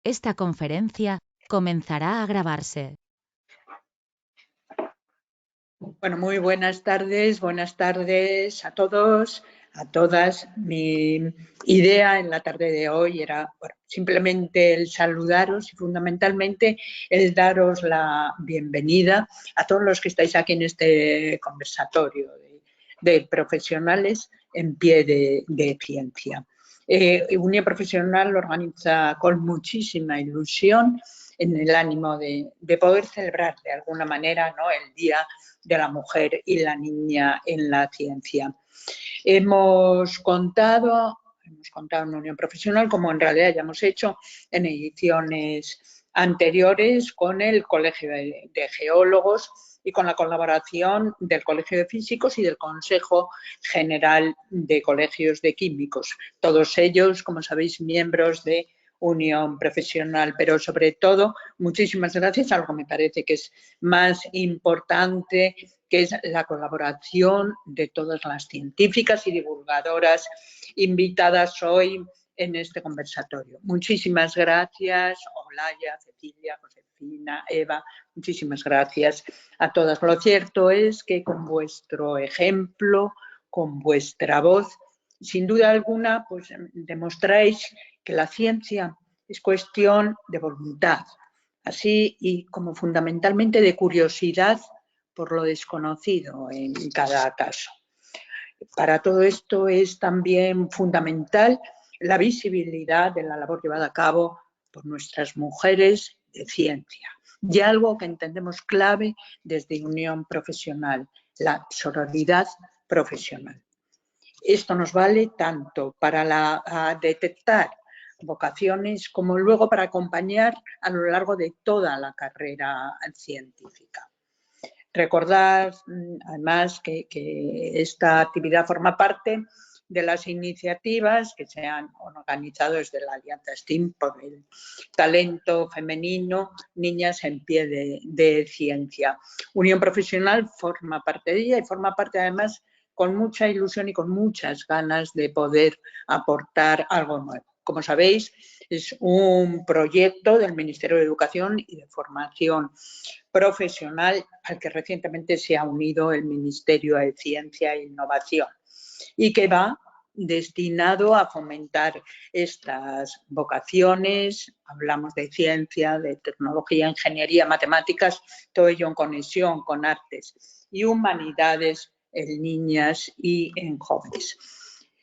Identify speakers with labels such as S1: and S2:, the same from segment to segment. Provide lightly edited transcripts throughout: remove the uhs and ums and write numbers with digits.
S1: Esta conferencia comenzará a grabarse.
S2: Bueno, muy buenas tardes a todos, a todas. Mi idea en la tarde de hoy era simplemente el saludaros y fundamentalmente el daros la bienvenida a todos los que estáis aquí en este conversatorio de profesionales en pie de ciencia. Unión Profesional lo organiza con muchísima ilusión en el ánimo de poder celebrar de alguna manera, ¿no?, el Día de la Mujer y la Niña en la Ciencia. Hemos contado en Unión Profesional, como en realidad ya hemos hecho en ediciones anteriores, con el Colegio de Geólogos y con la colaboración del Colegio de Físicos y del Consejo General de Colegios de Químicos. Todos ellos, como sabéis, miembros de Unión Profesional, pero sobre todo muchísimas gracias a algo que me parece que es más importante, que es la colaboración de todas las científicas y divulgadoras invitadas hoy en este conversatorio. Muchísimas gracias, Olaya, Cecilia, Josefina, Eva, muchísimas gracias a todas. Lo cierto es que con vuestro ejemplo, con vuestra voz, sin duda alguna, pues demostráis que la ciencia es cuestión de voluntad, así y como fundamentalmente de curiosidad por lo desconocido en cada caso. Para todo esto es también fundamental la visibilidad de la labor llevada a cabo por nuestras mujeres de ciencia y algo que entendemos clave desde Unión Profesional, la sororidad profesional. Esto nos vale tanto para detectar vocaciones como luego para acompañar a lo largo de toda la carrera científica. Recordar, además, que esta actividad forma parte de las iniciativas que se han organizado desde la Alianza STEAM por el talento femenino, niñas en pie de ciencia. Unión Profesional forma parte de ella y forma parte además con mucha ilusión y con muchas ganas de poder aportar algo nuevo. Como sabéis, es un proyecto del Ministerio de Educación y de Formación Profesional al que recientemente se ha unido el Ministerio de Ciencia e Innovación y que va destinado a fomentar estas vocaciones. Hablamos de ciencia, de tecnología, ingeniería, matemáticas, todo ello en conexión con artes y humanidades en niñas y en jóvenes.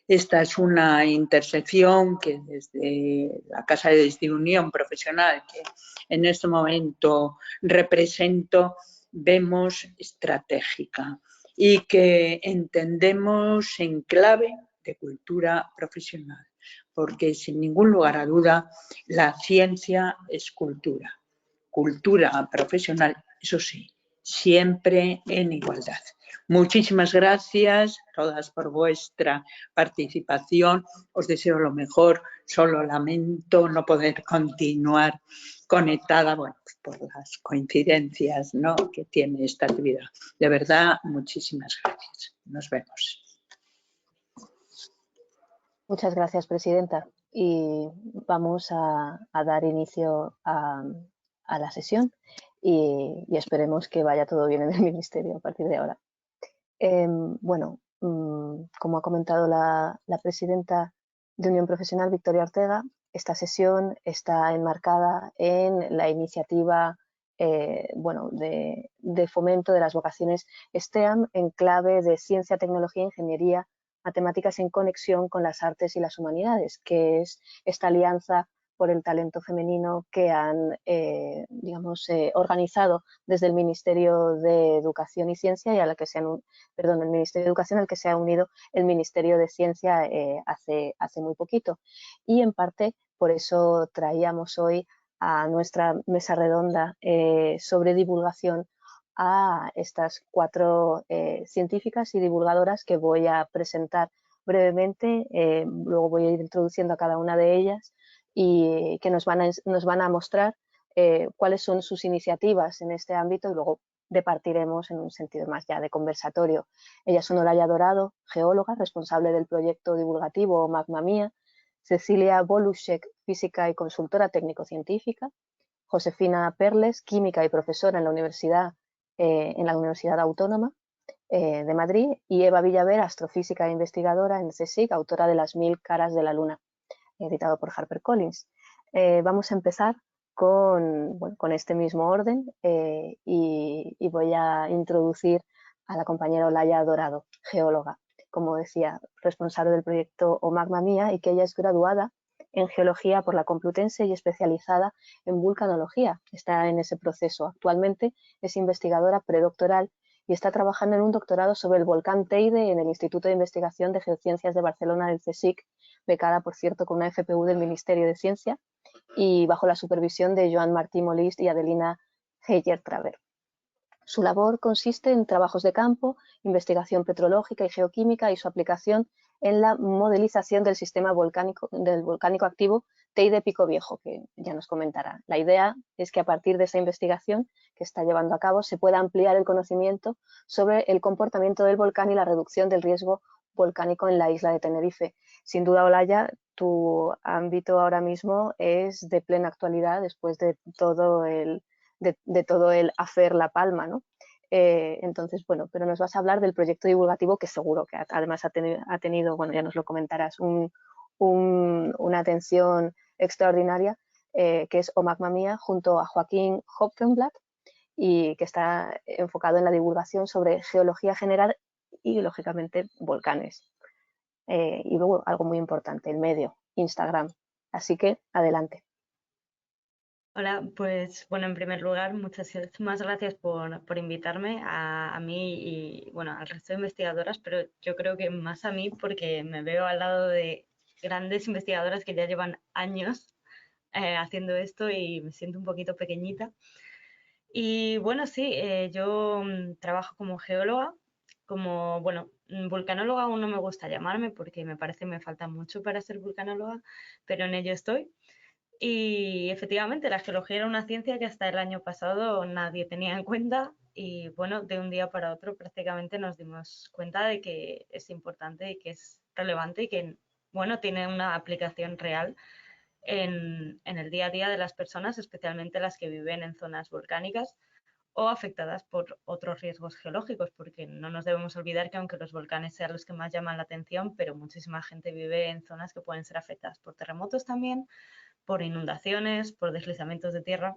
S2: Esta es una intersección que desde la Casa de Unión Profesional, que en este momento represento, vemos estratégica y que entendemos en clave de cultura profesional, porque sin ningún lugar a duda la ciencia es cultura. Cultura profesional, eso sí, siempre en igualdad. Muchísimas gracias a todas por vuestra participación. Os deseo lo mejor. Solo lamento no poder continuar conectada, bueno, pues por las coincidencias, ¿no?, que tiene esta actividad. De verdad, muchísimas gracias. Nos vemos.
S3: Muchas gracias, presidenta. Y vamos a dar inicio a la sesión y esperemos que vaya todo bien en el Ministerio a partir de ahora. Bueno, como ha comentado la presidenta de Unión Profesional, Victoria Ortega, esta sesión está enmarcada en la iniciativa bueno, de fomento de las vocaciones STEAM en clave de ciencia, tecnología e ingeniería, matemáticas en conexión con las artes y las humanidades, que es esta alianza por el talento femenino que han digamos, organizado desde el Ministerio de Educación y Ciencia y a la que el Ministerio de Educación al que se ha unido el Ministerio de Ciencia hace muy poquito. Y en parte por eso traíamos hoy a nuestra mesa redonda sobre divulgación a estas 4 científicas y divulgadoras que voy a presentar brevemente, luego voy a ir introduciendo a cada una de ellas y que nos van a mostrar cuáles son sus iniciativas en este ámbito y luego departiremos en un sentido más ya de conversatorio. Ellas son Olaya Dorado, geóloga, responsable del proyecto divulgativo Magma Mía, Cecilia Boluszek, física y consultora técnico-científica, Josefina Perles, química y profesora en la Universidad Autónoma de Madrid, y Eva Villaver, astrofísica e investigadora en CSIC, autora de Las 1000 caras de la luna, editado por HarperCollins. Vamos a empezar con este mismo orden y voy a introducir a la compañera Olaya Dorado, geóloga, como decía, responsable del proyecto O Magma Mía, y que ella es graduada en geología por la Complutense y especializada en vulcanología. Está en ese proceso. Actualmente es investigadora predoctoral y está trabajando en un doctorado sobre el volcán Teide en el Instituto de Investigación de Geociencias de Barcelona del CSIC, becada, por cierto, con una FPU del Ministerio de Ciencia y bajo la supervisión de Joan Martí Molist y Adelina Heyer-Traver. Su labor consiste en trabajos de campo, investigación petrológica y geoquímica y su aplicación en la modelización del sistema volcánico activo Teide Pico Viejo, que ya nos comentará. La idea es que a partir de esa investigación que está llevando a cabo se pueda ampliar el conocimiento sobre el comportamiento del volcán y la reducción del riesgo volcánico en la isla de Tenerife. Sin duda, Olaya, tu ámbito ahora mismo es de plena actualidad después de todo el hacer La Palma, ¿no? Entonces, bueno, pero nos vas a hablar del proyecto divulgativo que seguro que además ha tenido, bueno, ya nos lo comentarás, una atención extraordinaria, que es O Magma Mía, junto a Joaquín Hopfenblatt, y que está enfocado en la divulgación sobre geología general y, lógicamente, volcanes. Y luego algo muy importante, el medio, Instagram. Así que, adelante.
S4: Hola, pues bueno, en primer lugar, muchísimas gracias por invitarme a mí y bueno, al resto de investigadoras, pero yo creo que más a mí porque me veo al lado de grandes investigadoras que ya llevan años haciendo esto y me siento un poquito pequeñita. Y bueno, sí, yo trabajo como geóloga, bueno, vulcanóloga aún no me gusta llamarme porque me parece que me falta mucho para ser vulcanóloga, pero en ello estoy. Y efectivamente, la geología era una ciencia que hasta el año pasado nadie tenía en cuenta y bueno, de un día para otro prácticamente nos dimos cuenta de que es importante y que es relevante y que bueno, tiene una aplicación real en el día a día de las personas, especialmente las que viven en zonas volcánicas o afectadas por otros riesgos geológicos, porque no nos debemos olvidar que aunque los volcanes sean los que más llaman la atención, pero muchísima gente vive en zonas que pueden ser afectadas por terremotos también, por inundaciones, por deslizamientos de tierra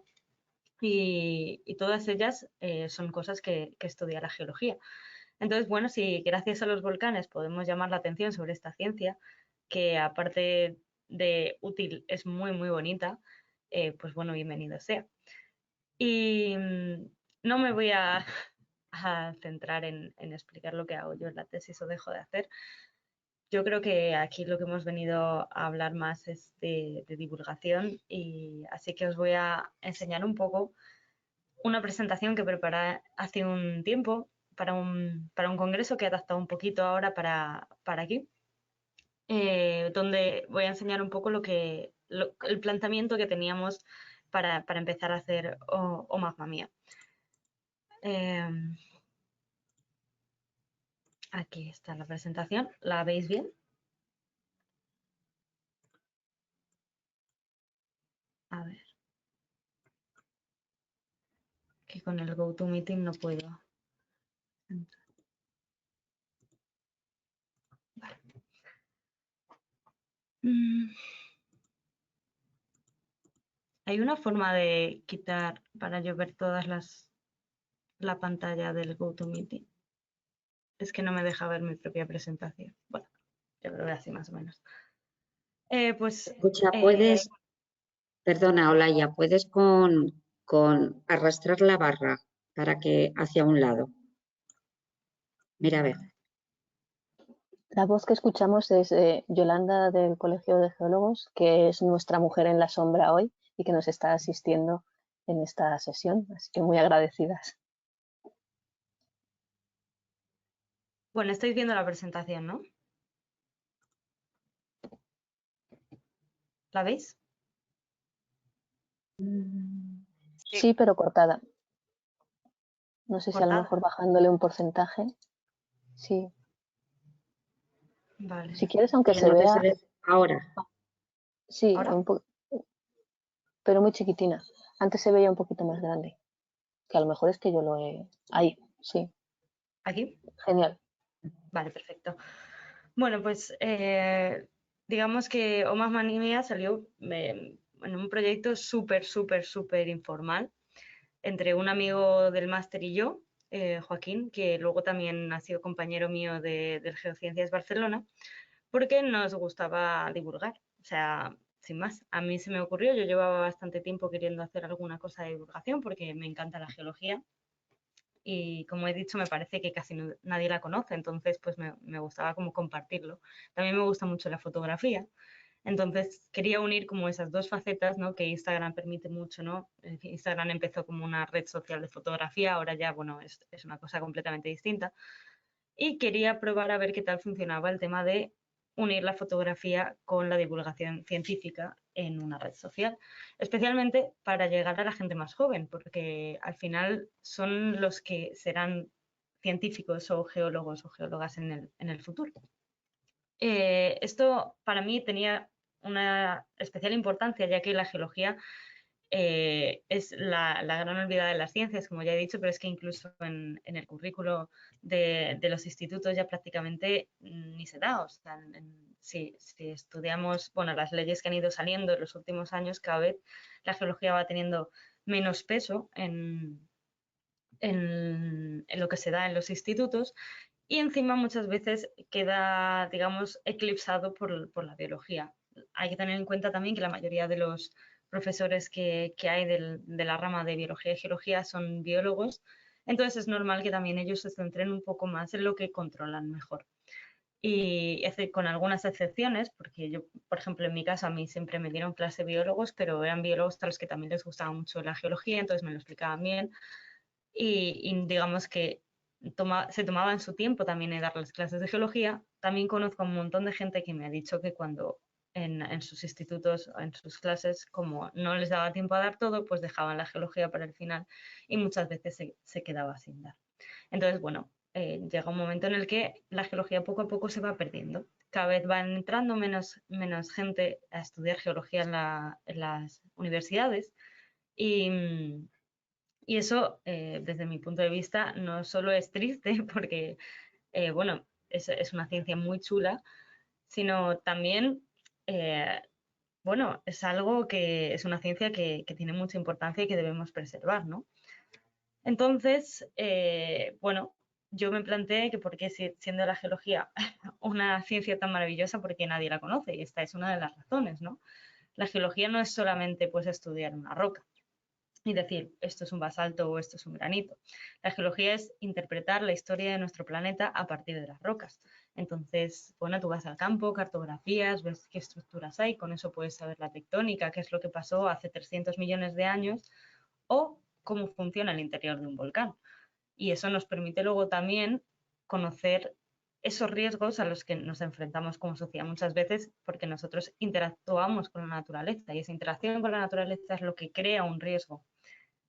S4: y todas ellas son cosas que estudia la geología. Entonces, bueno, si gracias a los volcanes podemos llamar la atención sobre esta ciencia, que aparte de útil es muy, muy bonita, pues bueno, bienvenido sea. Y no me voy a centrar en explicar lo que hago yo en la tesis o dejo de hacer. Yo creo que aquí lo que hemos venido a hablar más es de divulgación y así que os voy a enseñar un poco una presentación que preparé hace un tiempo para un congreso que he adaptado un poquito ahora para aquí, donde voy a enseñar un poco el planteamiento que teníamos para empezar a hacer O Magma Mía. Aquí está la presentación, ¿la veis bien? A ver. Que con el GoToMeeting no puedo entrar. Vale. Hay una forma de quitar para yo ver la pantalla del GoToMeeting. Es que no me deja ver mi propia presentación. Bueno, yo lo veo así más o menos.
S5: Escucha, perdona, Olaya, puedes con arrastrar la barra para que hacia un lado. Mira, a ver.
S3: La voz que escuchamos es Yolanda del Colegio de Geólogos, que es nuestra mujer en la sombra hoy y que nos está asistiendo en esta sesión, así que muy agradecidas.
S4: Bueno, estáis viendo la presentación, ¿no? ¿La veis?
S3: Sí, pero cortada. No sé si a lo
S4: ¿Cortada?
S3: mejor bajándole un porcentaje. Sí.
S4: Vale.
S3: Si quieres, aunque
S5: Que
S3: se
S5: no te
S3: vea.
S5: se ve ahora.
S3: Sí,
S4: ¿Ahora?
S3: pero muy chiquitina. Antes se veía un poquito más grande, que a lo mejor es que yo lo he... Ahí, sí,
S4: ¿Aquí?
S3: genial.
S4: Vale, perfecto. Bueno, pues digamos que O Más Manía salió en un proyecto súper informal entre un amigo del máster y yo, Joaquín, que luego también ha sido compañero mío del Geociencias Barcelona, porque nos gustaba divulgar. O sea, sin más, a mí se me ocurrió, yo llevaba bastante tiempo queriendo hacer alguna cosa de divulgación porque me encanta la geología y como he dicho me parece que casi nadie la conoce, entonces pues me gustaba como compartirlo. También me gusta mucho la fotografía, entonces quería unir como esas dos facetas, ¿no? Que Instagram permite mucho, ¿no? Instagram empezó como una red social de fotografía, ahora ya, bueno, es una cosa completamente distinta. Y quería probar a ver qué tal funcionaba el tema de unir la fotografía con la divulgación científica en una red social, especialmente para llegar a la gente más joven, porque al final son los que serán científicos o geólogos o geólogas en el futuro. Esto para mí tenía una especial importancia, ya que la geología es la gran olvidada de las ciencias, como ya he dicho, pero es que incluso en el currículo de los institutos ya prácticamente ni se da. O sea, si estudiamos, bueno, las leyes que han ido saliendo en los últimos años, cada vez la geología va teniendo menos peso en lo que se da en los institutos y encima muchas veces queda, digamos, eclipsado por la biología. Hay que tener en cuenta también que la mayoría de los profesores que hay de la rama de biología y geología son biólogos, entonces es normal que también ellos se centren un poco más en lo que controlan mejor. Y con algunas excepciones, porque yo, por ejemplo, en mi caso a mí siempre me dieron clase biólogos, pero eran biólogos a los que también les gustaba mucho la geología, entonces me lo explicaban bien y digamos que se tomaban su tiempo también en dar las clases de geología. También conozco a un montón de gente que me ha dicho que cuando en sus institutos, en sus clases, como no les daba tiempo a dar todo, pues dejaban la geología para el final y muchas veces se quedaba sin dar. Entonces, bueno, llega un momento en el que la geología poco a poco se va perdiendo. Cada vez van entrando menos gente a estudiar geología en las universidades y, y eso, desde mi punto de vista, no solo es triste porque, bueno, es una ciencia muy chula, sino también, eh, bueno, es algo que es una ciencia que tiene mucha importancia y que debemos preservar, ¿no? Entonces, bueno, yo me planteé que por qué siendo la geología una ciencia tan maravillosa, porque nadie la conoce, y esta es una de las razones, ¿no? La geología no es solamente pues estudiar una roca y decir esto es un basalto o esto es un granito. La geología es interpretar la historia de nuestro planeta a partir de las rocas. Entonces, bueno, tú vas al campo, cartografías, ves qué estructuras hay, con eso puedes saber la tectónica, qué es lo que pasó hace 300 millones de años o cómo funciona el interior de un volcán. Y eso nos permite luego también conocer esos riesgos a los que nos enfrentamos como sociedad muchas veces porque nosotros interactuamos con la naturaleza y esa interacción con la naturaleza es lo que crea un riesgo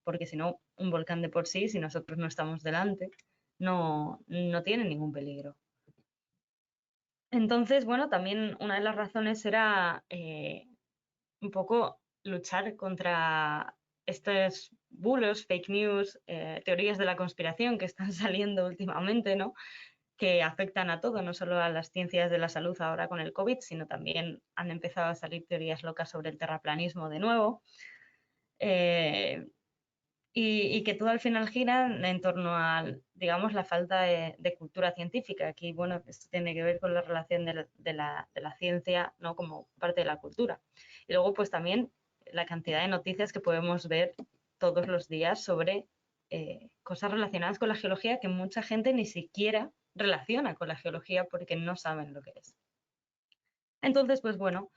S4: porque si no, un volcán de por sí, si nosotros no estamos delante, no tiene ningún peligro. Entonces, bueno, también una de las razones era un poco luchar contra estos bulos, fake news, teorías de la conspiración que están saliendo últimamente, ¿no? Que afectan a todo, no solo a las ciencias de la salud ahora con el COVID, sino también han empezado a salir teorías locas sobre el terraplanismo de nuevo. Eh, y que todo al final gira en torno a, digamos, la falta de cultura científica. Aquí, bueno, esto tiene que ver con la relación de la ciencia, ¿no? Como parte de la cultura. Y luego, pues también la cantidad de noticias que podemos ver todos los días sobre cosas relacionadas con la geología que mucha gente ni siquiera relaciona con la geología porque no saben lo que es. Entonces, pues bueno,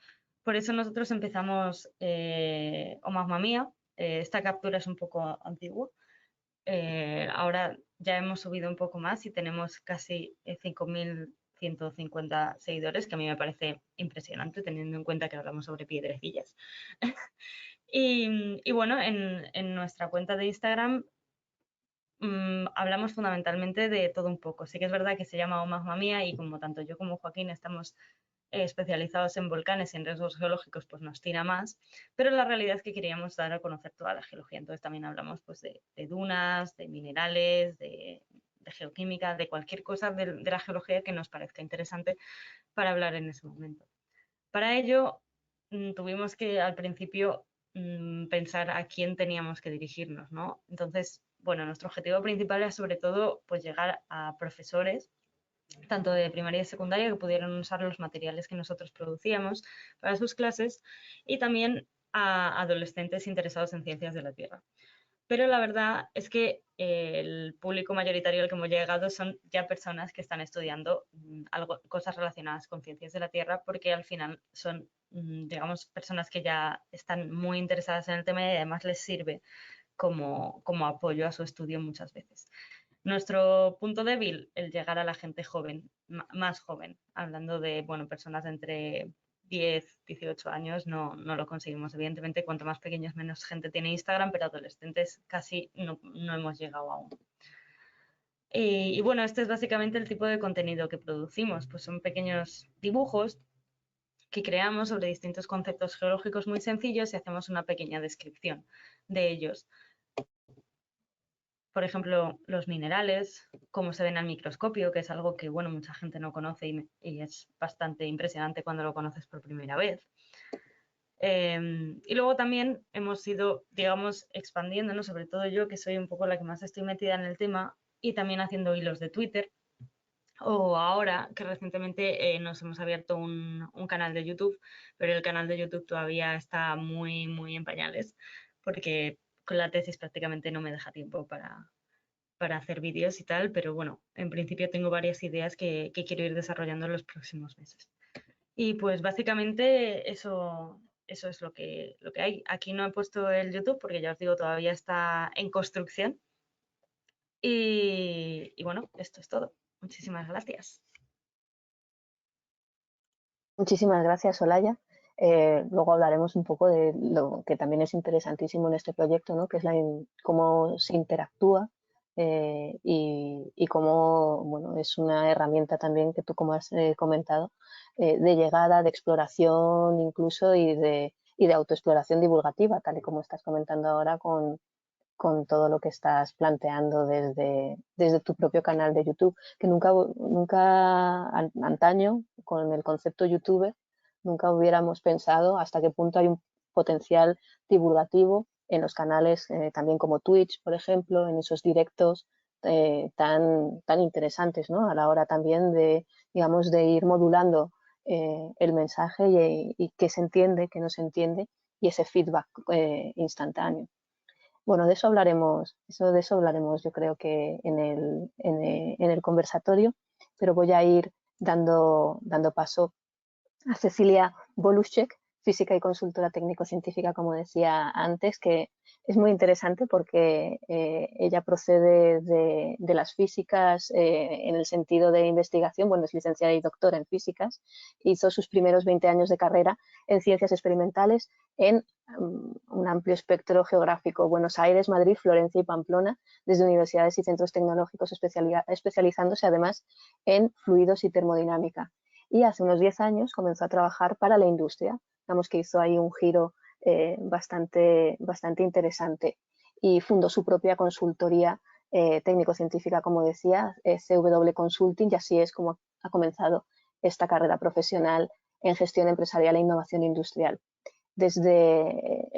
S4: por eso nosotros empezamos O Mamma Mía. Esta captura es un poco antigua. Ahora ya hemos subido un poco más y tenemos casi 5.150 seguidores, que a mí me parece impresionante teniendo en cuenta que hablamos sobre piedrecillas. Y bueno, en nuestra cuenta de Instagram hablamos fundamentalmente de todo un poco. Sí que es verdad que se llama O Mamma Mía y como tanto yo como Joaquín estamos especializados en volcanes y en riesgos geológicos, pues nos tira más, pero la realidad es que queríamos dar a conocer toda la geología. Entonces también hablamos pues, de dunas, de minerales, de geoquímica, de cualquier cosa de la geología que nos parezca interesante para hablar en ese momento. Para ello, tuvimos que al principio pensar a quién teníamos que dirigirnos, ¿no? Entonces, bueno, nuestro objetivo principal era sobre todo pues llegar a profesores tanto de primaria y secundaria que pudieran usar los materiales que nosotros producíamos para sus clases y también a adolescentes interesados en ciencias de la Tierra. Pero la verdad es que el público mayoritario al que hemos llegado son ya personas que están estudiando cosas relacionadas con ciencias de la Tierra, porque al final son, digamos, personas que ya están muy interesadas en el tema y además les sirve como apoyo a su estudio muchas veces. Nuestro punto débil, el llegar a la gente joven, más joven, hablando de, bueno, personas de entre 10, 18 años, no lo conseguimos. Evidentemente, cuanto más pequeños, menos gente tiene Instagram, pero adolescentes casi no hemos llegado aún. Y bueno, este es básicamente el tipo de contenido que producimos. Pues son pequeños dibujos que creamos sobre distintos conceptos geológicos muy sencillos y hacemos una pequeña descripción de ellos. Por ejemplo, los minerales, cómo se ven al microscopio, que es algo que, bueno, mucha gente no conoce y es bastante impresionante cuando lo conoces por primera vez. Y luego también hemos ido, digamos, expandiéndonos, sobre todo yo, que soy un poco la que más estoy metida en el tema, y también haciendo hilos de Twitter. O ahora, que recientemente nos hemos abierto un canal de YouTube, pero el canal de YouTube todavía está muy, muy en pañales, porque con la tesis prácticamente no me deja tiempo para hacer vídeos y tal, pero bueno, en principio tengo varias ideas que quiero ir desarrollando en los próximos meses. Y pues básicamente eso es lo que hay. Aquí no he puesto el YouTube porque ya os digo, todavía está en construcción. Y bueno, esto es todo. Muchísimas gracias.
S3: Muchísimas gracias, Olaya. Luego hablaremos un poco de lo que también es interesantísimo en este proyecto, ¿no? Que es cómo se interactúa y cómo, bueno, es una herramienta también que tú, como has comentado, de llegada, de exploración incluso y de autoexploración divulgativa, tal y como estás comentando ahora con todo lo que estás planteando desde tu propio canal de YouTube, que nunca antaño, con el concepto YouTube, nunca hubiéramos pensado hasta qué punto hay un potencial divulgativo en los canales también como Twitch, por ejemplo, en esos directos tan interesantes, ¿no? A la hora también de, digamos, de ir modulando el mensaje y qué se entiende, qué no se entiende y ese feedback instantáneo. Bueno, de eso hablaremos yo creo que en el conversatorio, pero voy a ir dando paso a Cecilia Voluschek, física y consultora técnico-científica, como decía antes, que es muy interesante porque ella procede de las físicas en el sentido de investigación, bueno, es licenciada y doctora en físicas, hizo sus primeros 20 años de carrera en ciencias experimentales en un amplio espectro geográfico, Buenos Aires, Madrid, Florencia y Pamplona, desde universidades y centros tecnológicos, especializándose además en fluidos y termodinámica. Y hace unos 10 años comenzó a trabajar para la industria. Digamos que hizo ahí un giro bastante interesante y fundó su propia consultoría técnico-científica, como decía, CW Consulting, y así es como ha comenzado esta carrera profesional en gestión empresarial e innovación industrial. Desde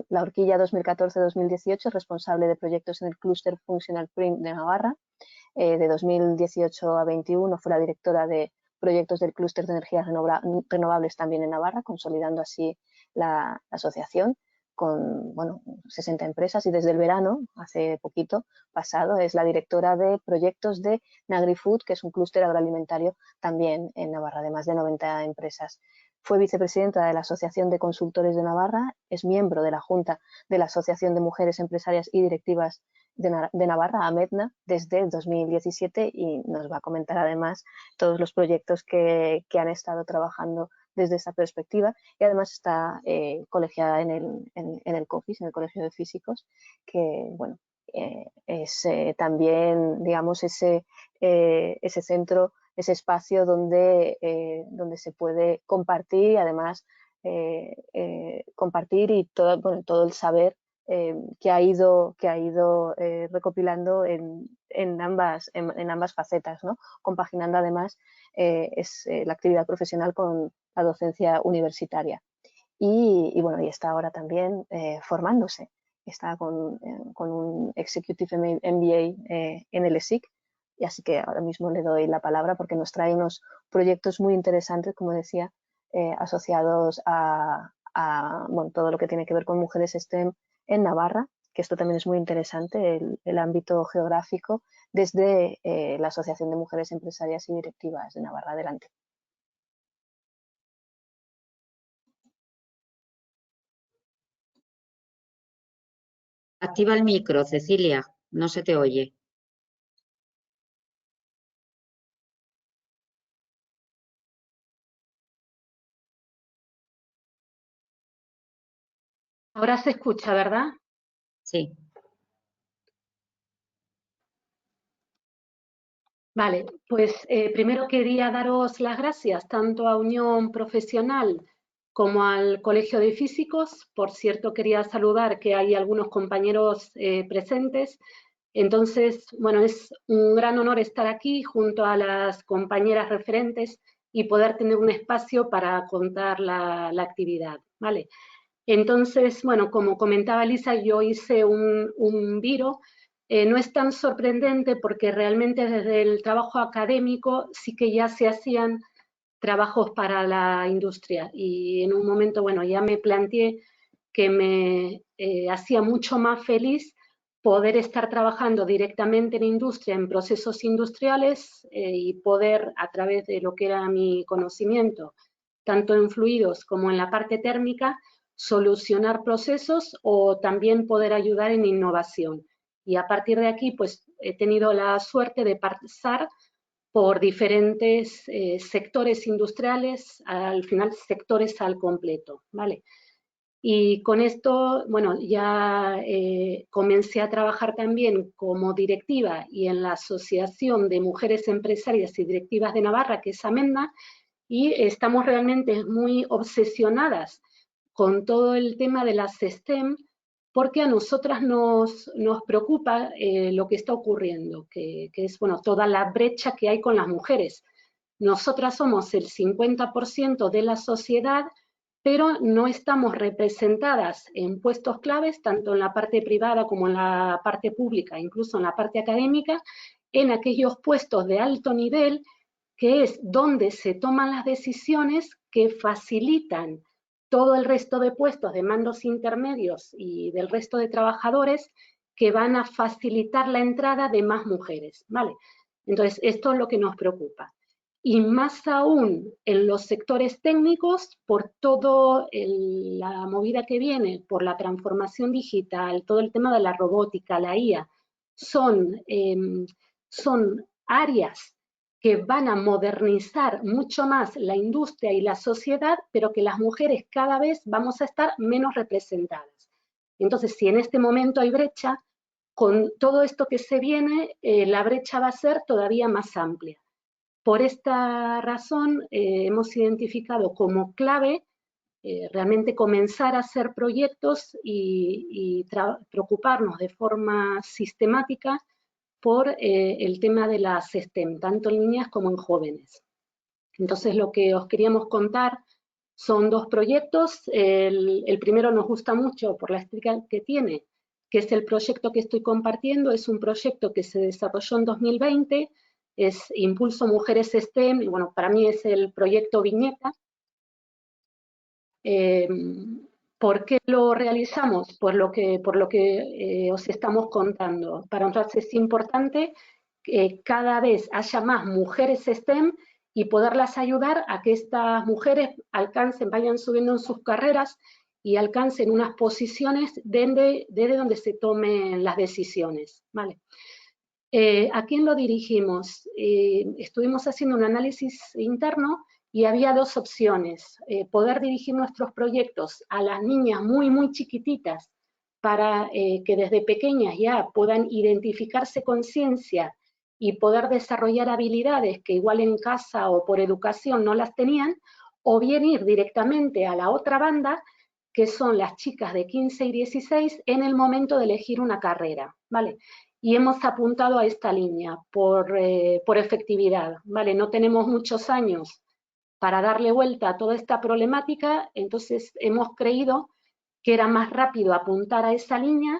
S3: la horquilla 2014-2018 es responsable de proyectos en el Clúster Functional Print de Navarra. De 2018 a 2021 fue la directora de proyectos del Clúster de Energías Renovables también en Navarra, consolidando así la asociación con 60 empresas, y desde el verano, hace poquito pasado, es la directora de proyectos de NagriFood, que es un clúster agroalimentario también en Navarra, de más de 90 empresas. Fue vicepresidenta de la Asociación de Consultores de Navarra, es miembro de la Junta de la Asociación de Mujeres Empresarias y Directivas de Navarra, AMEDNA, desde el 2017, y nos va a comentar además todos los proyectos que han estado trabajando desde esa perspectiva, y además está colegiada en el COFIS, en el Colegio de Físicos, que bueno, es también, digamos, ese centro ese espacio donde, donde se puede compartir y además compartir y todo el saber que ha ido recopilando en ambas facetas, ¿no? Compaginando además la actividad profesional con la docencia universitaria. Y bueno, y está ahora también formándose. Está con un Executive MBA en el ESIC, y así que ahora mismo le doy la palabra porque nos trae unos proyectos muy interesantes, como decía, asociados a bueno, todo lo que tiene que ver con mujeres STEM en Navarra, que esto también es muy interesante, el ámbito geográfico, desde la Asociación de Mujeres Empresarias y Directivas de Navarra. Adelante.
S5: Activa el micro, Cecilia, no se te oye.
S6: Ahora se escucha, ¿verdad?
S5: Sí.
S6: Vale, pues primero quería daros las gracias tanto a Unión Profesional como al Colegio de Físicos. Por cierto, quería saludar que hay algunos compañeros presentes. Entonces, bueno, es un gran honor estar aquí junto a las compañeras referentes y poder tener un espacio para contar la actividad, ¿vale? Entonces, bueno, como comentaba Lisa, yo hice un viro. No es tan sorprendente porque realmente desde el trabajo académico sí que ya se hacían trabajos para la industria, y en un momento, bueno, ya me planteé que me hacía mucho más feliz poder estar trabajando directamente en industria, en procesos industriales, y poder, a través de lo que era mi conocimiento, tanto en fluidos como en la parte térmica, solucionar procesos o también poder ayudar en innovación. Y a partir de aquí, pues he tenido la suerte de pasar por diferentes sectores industriales, al final sectores al completo, ¿vale? Y con esto, bueno, ya comencé a trabajar también como directiva y en la Asociación de Mujeres Empresarias y Directivas de Navarra, que es AMENDA, y estamos realmente muy obsesionadas con todo el tema de las STEM, porque a nosotras nos preocupa lo que está ocurriendo, que es, bueno, toda la brecha que hay con las mujeres. Nosotras somos el 50% de la sociedad, pero no estamos representadas en puestos claves, tanto en la parte privada como en la parte pública, incluso en la parte académica, en aquellos puestos de alto nivel, que es donde se toman las decisiones que facilitan todo el resto de puestos de mandos intermedios y del resto de trabajadores, que van a facilitar la entrada de más mujeres, ¿vale? Entonces, esto es lo que nos preocupa. Y más aún en los sectores técnicos, por toda la movida que viene, por la transformación digital, todo el tema de la robótica, la IA, son áreas que van a modernizar mucho más la industria y la sociedad, pero que las mujeres cada vez vamos a estar menos representadas. Entonces, si en este momento hay brecha, con todo esto que se viene, la brecha va a ser todavía más amplia. Por esta razón, hemos identificado como clave realmente comenzar a hacer proyectos y preocuparnos de forma sistemática por el tema de las STEM, tanto en niñas como en jóvenes. Entonces, lo que os queríamos contar son dos proyectos. El primero nos gusta mucho por la estética que tiene, que es el proyecto que estoy compartiendo. Es un proyecto que se desarrolló en 2020, es Impulso Mujeres STEM, y bueno, para mí es el proyecto Viñeta. ¿Por qué lo realizamos? Por lo que os estamos contando. Para nosotros es importante que cada vez haya más mujeres STEM y poderlas ayudar a que estas mujeres alcancen, vayan subiendo en sus carreras y alcancen unas posiciones desde donde se tomen las decisiones, ¿vale? ¿A quién lo dirigimos? Estuvimos haciendo un análisis interno y había dos opciones: poder dirigir nuestros proyectos a las niñas muy, muy chiquititas para que desde pequeñas ya puedan identificarse con ciencia y poder desarrollar habilidades que igual en casa o por educación no las tenían, o bien ir directamente a la otra banda, que son las chicas de 15 y 16 en el momento de elegir una carrera, ¿vale? Y hemos apuntado a esta línea por efectividad, ¿vale? No tenemos muchos años para darle vuelta a toda esta problemática, entonces hemos creído que era más rápido apuntar a esa línea,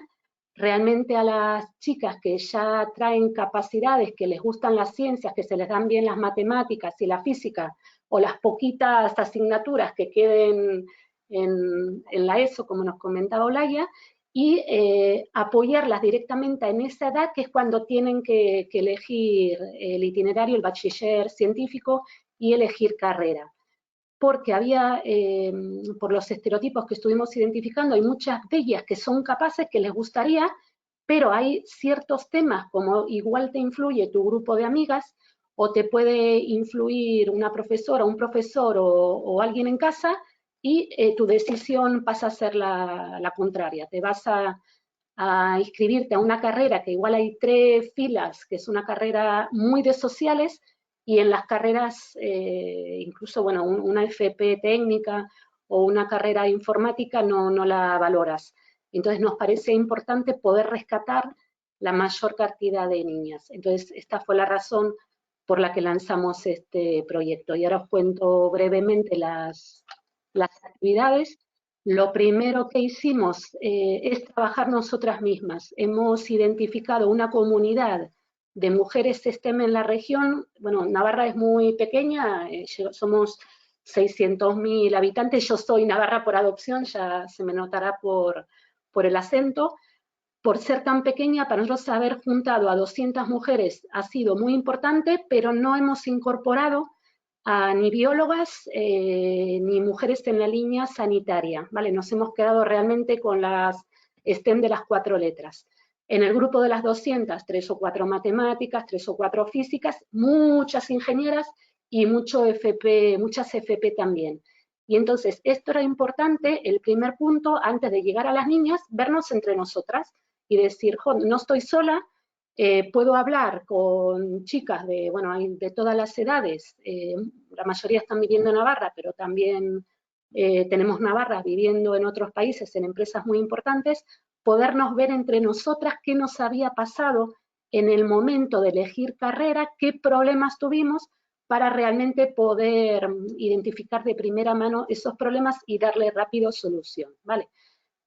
S6: realmente a las chicas que ya traen capacidades, que les gustan las ciencias, que se les dan bien las matemáticas y la física, o las poquitas asignaturas que queden en la ESO, como nos comentaba Olaya, y apoyarlas directamente en esa edad, que es cuando tienen que elegir el itinerario, el bachiller científico y elegir carrera. Porque había, por los estereotipos que estuvimos identificando, hay muchas de ellas que son capaces, que les gustaría, pero hay ciertos temas, como igual te influye tu grupo de amigas, o te puede influir una profesora, un profesor o alguien en casa, y tu decisión pasa a ser la contraria. Te vas a inscribirte a una carrera que igual hay 3 filas, que es una carrera muy de sociales, y en las carreras, incluso, bueno, una FP técnica o una carrera informática no la valoras. Entonces nos parece importante poder rescatar la mayor cantidad de niñas. Entonces esta fue la razón por la que lanzamos este proyecto. Y ahora os cuento brevemente las actividades. Lo primero que hicimos es trabajar nosotras mismas. Hemos identificado una comunidad de mujeres STEM en la región. Bueno, Navarra es muy pequeña, somos 600.000 habitantes. Yo soy navarra por adopción, ya se me notará por el acento. Por ser tan pequeña, para nosotros haber juntado a 200 mujeres ha sido muy importante, pero no hemos incorporado a ni biólogas ni mujeres en la línea sanitaria, ¿vale? Nos hemos quedado realmente con las STEM de las 4 letras. En el grupo de las 200, 3 o 4 matemáticas, 3 o 4 físicas, muchas ingenieras y muchas FP también. Y entonces esto era importante, el primer punto, antes de llegar a las niñas, vernos entre nosotras y decir, no estoy sola, puedo hablar con chicas de, bueno, de todas las edades, la mayoría están viviendo en Navarra, pero también tenemos navarras viviendo en otros países, en empresas muy importantes, podernos ver entre nosotras qué nos había pasado en el momento de elegir carrera, qué problemas tuvimos, para realmente poder identificar de primera mano esos problemas y darle rápido solución, ¿vale?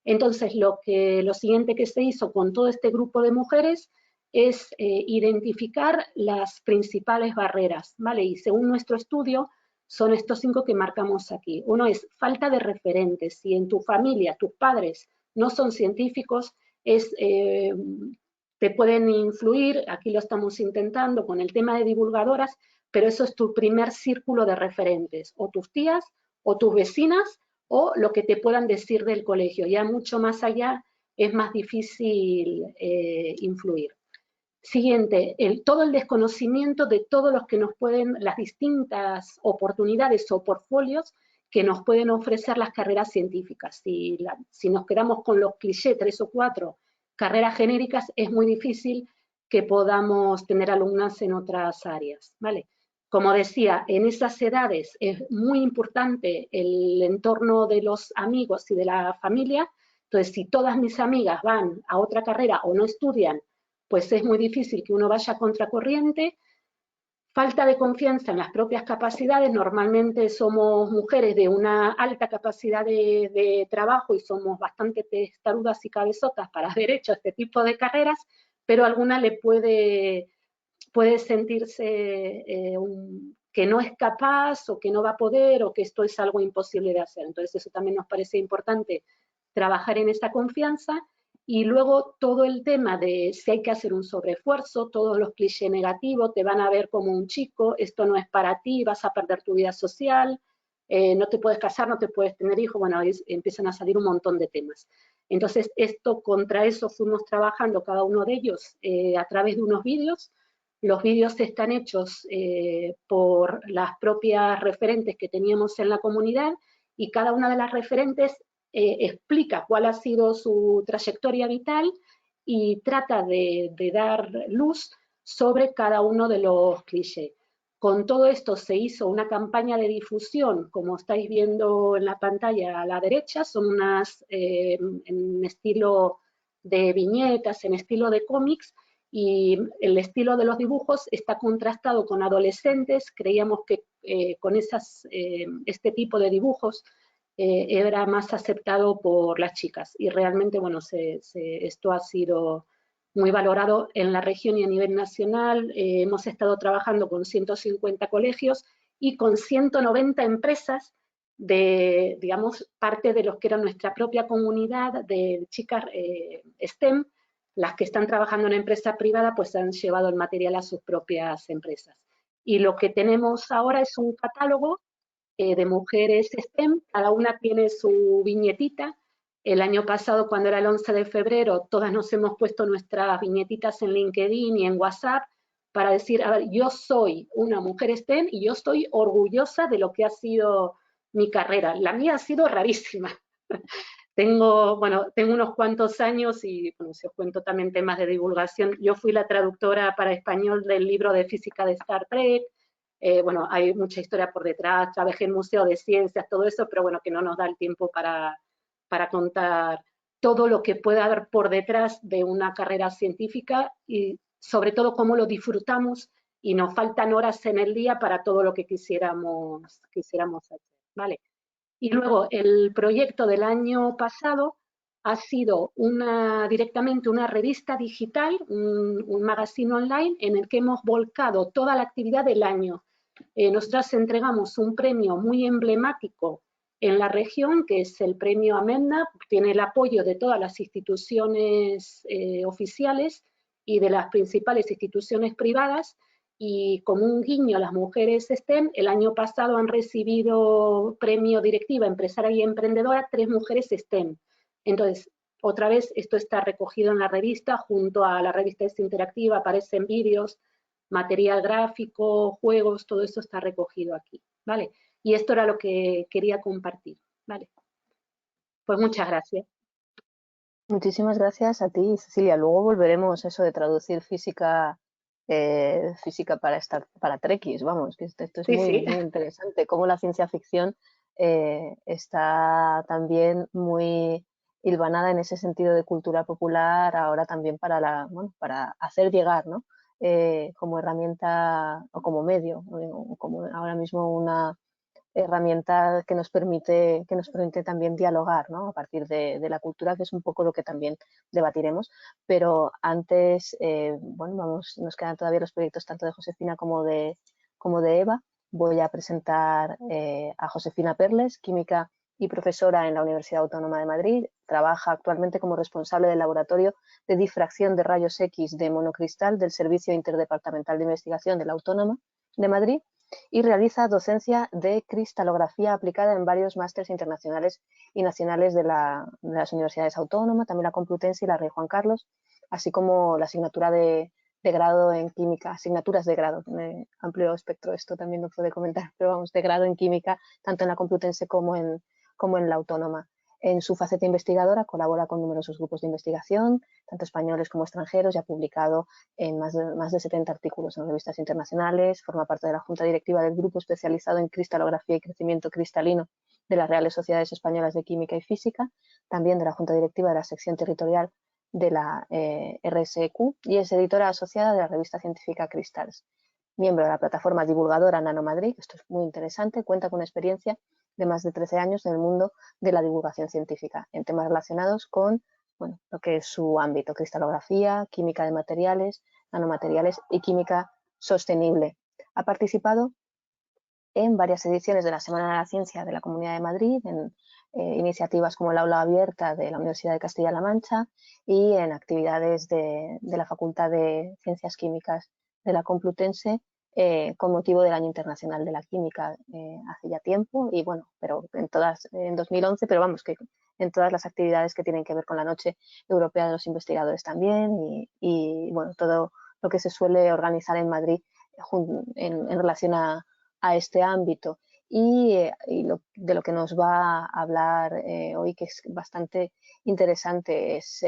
S6: Entonces, lo siguiente que se hizo con todo este grupo de mujeres es identificar las principales barreras, ¿vale? Y según nuestro estudio, son estos 5 que marcamos aquí. Uno es falta de referentes. Si en tu familia, tus padres no son científicos, te pueden influir, aquí lo estamos intentando con el tema de divulgadoras, pero eso es tu primer círculo de referentes, o tus tías, o tus vecinas, o lo que te puedan decir del colegio. Ya mucho más allá es más difícil influir. Siguiente, todo el desconocimiento de todos los que nos pueden, las distintas oportunidades o portfolios que nos pueden ofrecer las carreras científicas. Si nos quedamos con los clichés, 3 o 4 carreras genéricas, es muy difícil que podamos tener alumnas en otras áreas, ¿vale? Como decía, en esas edades es muy importante el entorno de los amigos y de la familia. Entonces, si todas mis amigas van a otra carrera o no estudian, pues es muy difícil que uno vaya a contracorriente. Falta de confianza en las propias capacidades. Normalmente somos mujeres de una alta capacidad de trabajo y somos bastante testarudas y cabezotas para haber hecho este tipo de carreras, pero a alguna le puede sentirse que no es capaz o que no va a poder o que esto es algo imposible de hacer. Entonces eso también nos parece importante, trabajar en esa confianza. Y luego todo el tema de si hay que hacer un sobreesfuerzo, todos los clichés negativos, te van a ver como un chico, esto no es para ti, vas a perder tu vida social, no te puedes casar, no te puedes tener hijos, bueno, empiezan a salir un montón de temas. Entonces contra eso fuimos trabajando cada uno de ellos a través de unos vídeos. Los vídeos están hechos por las propias referentes que teníamos en la comunidad, y cada una de las referentes explica cuál ha sido su trayectoria vital y trata de dar luz sobre cada uno de los clichés. Con todo esto se hizo una campaña de difusión, como estáis viendo en la pantalla a la derecha, son unas en estilo de viñetas, en estilo de cómics, y el estilo de los dibujos está contrastado con adolescentes. Creíamos que con este tipo de dibujos era más aceptado por las chicas, y realmente, bueno, esto ha sido muy valorado en la región y a nivel nacional. Hemos estado trabajando con 150 colegios y con 190 empresas de, digamos, parte de los que era nuestra propia comunidad de chicas STEM. Las que están trabajando en empresa privada pues han llevado el material a sus propias empresas. Y lo que tenemos ahora es un catálogo de mujeres STEM, cada una tiene su viñetita. El año pasado, cuando era el 11 de febrero, todas nos hemos puesto nuestras viñetitas en LinkedIn y en WhatsApp para decir, a ver, yo soy una mujer STEM y yo estoy orgullosa de lo que ha sido mi carrera. La mía ha sido rarísima. Tengo unos cuantos años y, bueno, si os cuento también temas de divulgación, yo fui la traductora para español del libro de física de Star Trek. Bueno, hay mucha historia por detrás, trabajé en Museo de Ciencias, todo eso, pero bueno, que no nos da el tiempo para contar todo lo que puede haber por detrás de una carrera científica y sobre todo cómo lo disfrutamos, y nos faltan horas en el día para todo lo que quisiéramos hacer, ¿vale? Y luego el proyecto del año pasado ha sido directamente una revista digital, un magazine online en el que hemos volcado toda la actividad del año. Nosotras entregamos un premio muy emblemático en la región, que es el premio Amenda, tiene el apoyo de todas las instituciones oficiales y de las principales instituciones privadas, y como un guiño a las mujeres STEM, el año pasado han recibido premio directiva, empresaria y emprendedora 3 mujeres STEM. Entonces, otra vez, esto está recogido en la revista, junto a la revista interactiva, aparecen vídeos, material gráfico, juegos, todo eso está recogido aquí, ¿vale? Y esto era lo que quería compartir, ¿vale? Pues muchas gracias.
S3: Muchísimas gracias a ti, Cecilia. Luego volveremos a eso de traducir física para trekkies, vamos, que esto es
S6: Sí,
S3: muy,
S6: sí.
S3: muy interesante, cómo la ciencia ficción está también muy hilvanada en ese sentido de cultura popular, ahora también para hacer llegar, ¿no? Como herramienta o como medio, o como ahora mismo una herramienta que nos permite también dialogar, ¿no? A partir de la cultura, que es un poco lo que también debatiremos. Pero antes, nos quedan todavía los proyectos tanto de Josefina como de Eva. Voy a presentar a Josefina Perles, química y profesora en la Universidad Autónoma de Madrid. Trabaja actualmente como responsable del laboratorio de difracción de rayos X de monocristal del Servicio Interdepartamental de Investigación de la Autónoma de Madrid, y realiza docencia de cristalografía aplicada en varios másteres internacionales y nacionales de las universidades autónomas, también la Complutense y la Rey Juan Carlos, así como la asignatura de grado en química, asignaturas de grado, amplio espectro, esto también lo puede comentar, pero vamos, de grado en química, tanto en la Complutense como en la autónoma. En su faceta investigadora colabora con numerosos grupos de investigación, tanto españoles como extranjeros, y ha publicado en más de 70 artículos en revistas internacionales. Forma parte de la Junta Directiva del Grupo Especializado en Cristalografía y Crecimiento Cristalino de las Reales Sociedades Españolas de Química y Física, también de la Junta Directiva de la Sección Territorial de la RSEQ, y es editora asociada de la revista científica Cristals. Miembro de la plataforma divulgadora Nano Madrid, esto es muy interesante, cuenta con experiencia de más de 13 años en el mundo de la divulgación científica, en temas relacionados con lo que es su ámbito: cristalografía, química de materiales, nanomateriales y química sostenible. Ha participado en varias ediciones de la Semana de la Ciencia de la Comunidad de Madrid, en iniciativas como el Aula Abierta de la Universidad de Castilla-La Mancha y en actividades de la Facultad de Ciencias Químicas de la Complutense, con motivo del Año Internacional de la Química hace ya tiempo, y pero en 2011, pero vamos, que en todas las actividades que tienen que ver con la Noche Europea de los Investigadores también, y todo lo que se suele organizar en Madrid en relación a este ámbito. Y de lo que nos va a hablar hoy, que es bastante interesante, es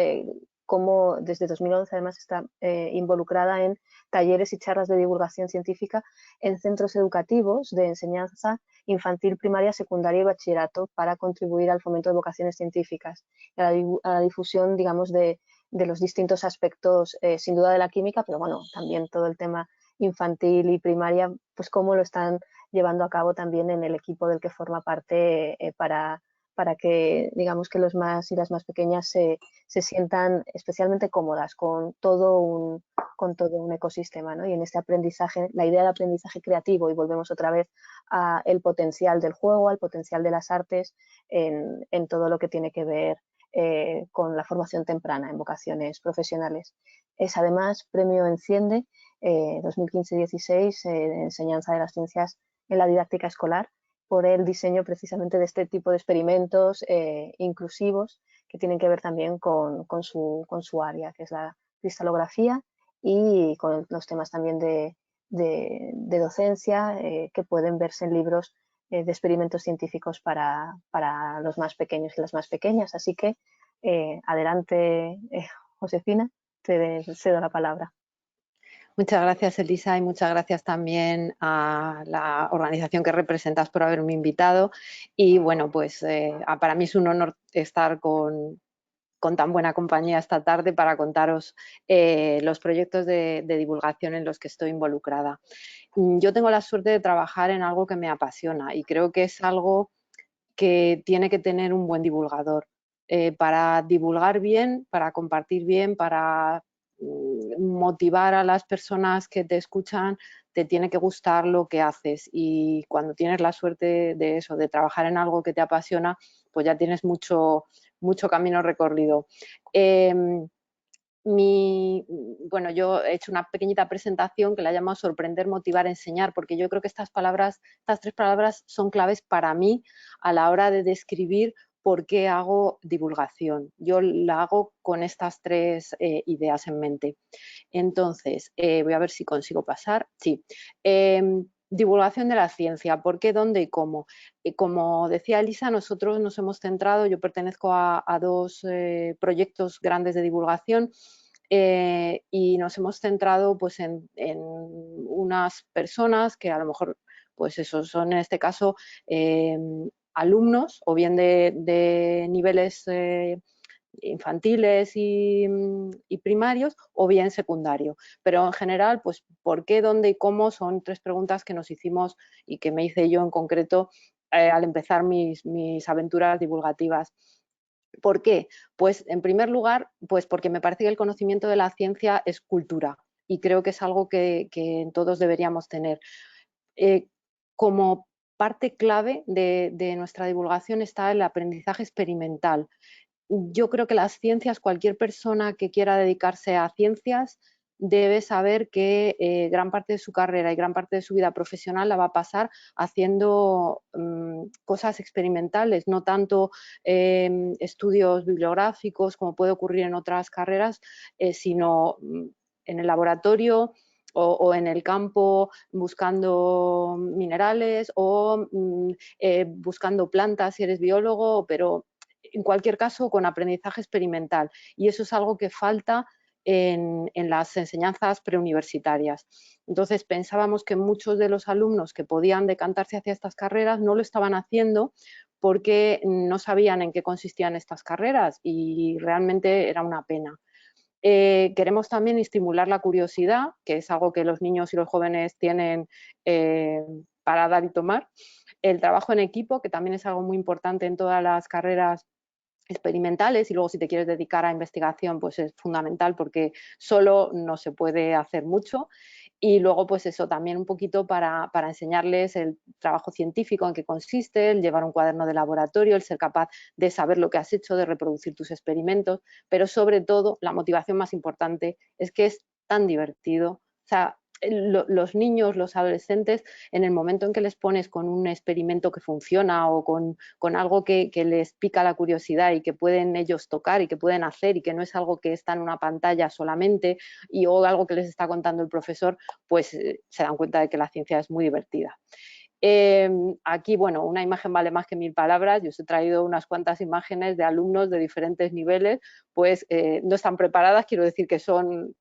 S3: cómo desde 2011 además está involucrada en talleres y charlas de divulgación científica en centros educativos de enseñanza infantil, primaria, secundaria y bachillerato para contribuir al fomento de vocaciones científicas, a la difusión, digamos, de los distintos aspectos, sin duda de la química, pero bueno, también todo el tema infantil y primaria, pues cómo lo están llevando a cabo también en el equipo del que forma parte para que, digamos, que los más y las más pequeñas se sientan especialmente cómodas con todo un ecosistema, ¿no? Y en este aprendizaje, la idea del aprendizaje creativo, y volvemos otra vez al potencial del juego, al potencial de las artes en todo lo que tiene que ver con la formación temprana en vocaciones profesionales. Es además premio Enciende 2015-16 de enseñanza de las ciencias en la didáctica escolar por el diseño precisamente de este tipo de experimentos inclusivos que tienen que ver también con su área, que es la cristalografía, y con los temas también de docencia que pueden verse en libros de experimentos científicos para los más pequeños y las más pequeñas. Así que adelante, Josefina, te cedo la palabra.
S7: Muchas gracias, Elisa, y muchas gracias también a la organización que representas por haberme invitado. Y bueno, pues para mí es un honor estar con tan buena compañía esta tarde para contaros los proyectos de divulgación en los que estoy involucrada. Yo tengo la suerte de trabajar en algo que me apasiona y creo que es algo que tiene que tener un buen divulgador. Para divulgar bien, para compartir bien, para motivar a las personas que te escuchan, te tiene que gustar lo que haces, y cuando tienes la suerte de eso, de trabajar en algo que te apasiona, pues ya tienes mucho camino recorrido. Bueno, yo he hecho una pequeñita presentación que la he llamado sorprender, motivar, enseñar, porque yo creo que estas tres palabras son claves para mí a la hora de describir por qué hago divulgación. Yo la hago con estas tres ideas en mente. Entonces, voy a ver si consigo pasar. Sí. Divulgación de la ciencia, ¿por qué, dónde y cómo? Como decía Elisa, nosotros nos hemos centrado, yo pertenezco a dos proyectos grandes de divulgación y nos hemos centrado pues, en unas personas que a lo mejor pues eso, son en este caso alumnos o bien de niveles infantiles y primarios o bien secundario. Pero en general, pues ¿por qué, dónde y cómo? Son tres preguntas que nos hicimos y que me hice yo en concreto al empezar mis aventuras divulgativas. ¿Por qué? Pues en primer lugar, pues porque me parece que el conocimiento de la ciencia es cultura y creo que es algo que todos deberíamos tener. Como parte clave de nuestra divulgación está el aprendizaje experimental. Yo creo que las ciencias, cualquier persona que quiera dedicarse a ciencias debe saber que gran parte de su carrera y gran parte de su vida profesional la va a pasar haciendo cosas experimentales, no tanto estudios bibliográficos como puede ocurrir en otras carreras, sino en el laboratorio o en el campo buscando minerales o buscando plantas si eres biólogo, pero en cualquier caso con aprendizaje experimental, y eso es algo que falta en las enseñanzas preuniversitarias. Entonces pensábamos que muchos de los alumnos que podían decantarse hacia estas carreras no lo estaban haciendo porque no sabían en qué consistían estas carreras y realmente era una pena. Queremos también estimular la curiosidad, que es algo que los niños y los jóvenes tienen para dar y tomar. El trabajo en equipo, que también es algo muy importante en todas las carreras experimentales, y luego si te quieres dedicar a investigación pues es fundamental porque solo no se puede hacer mucho. Y luego pues eso también un poquito para enseñarles el trabajo científico, en qué consiste, el llevar un cuaderno de laboratorio, el ser capaz de saber lo que has hecho, de reproducir tus experimentos, pero sobre todo la motivación más importante es que es tan divertido. O sea, los niños, los adolescentes, en el momento en que les pones con un experimento que funciona o con algo que les pica la curiosidad y que pueden ellos tocar y que pueden hacer y que no es algo que está en una pantalla solamente o algo que les está contando el profesor, pues se dan cuenta de que la ciencia es muy divertida. Aquí, bueno, una imagen vale más que 1000 palabras. Yo os he traído unas cuantas imágenes de alumnos de diferentes niveles, pues no están preparadas, quiero decir que son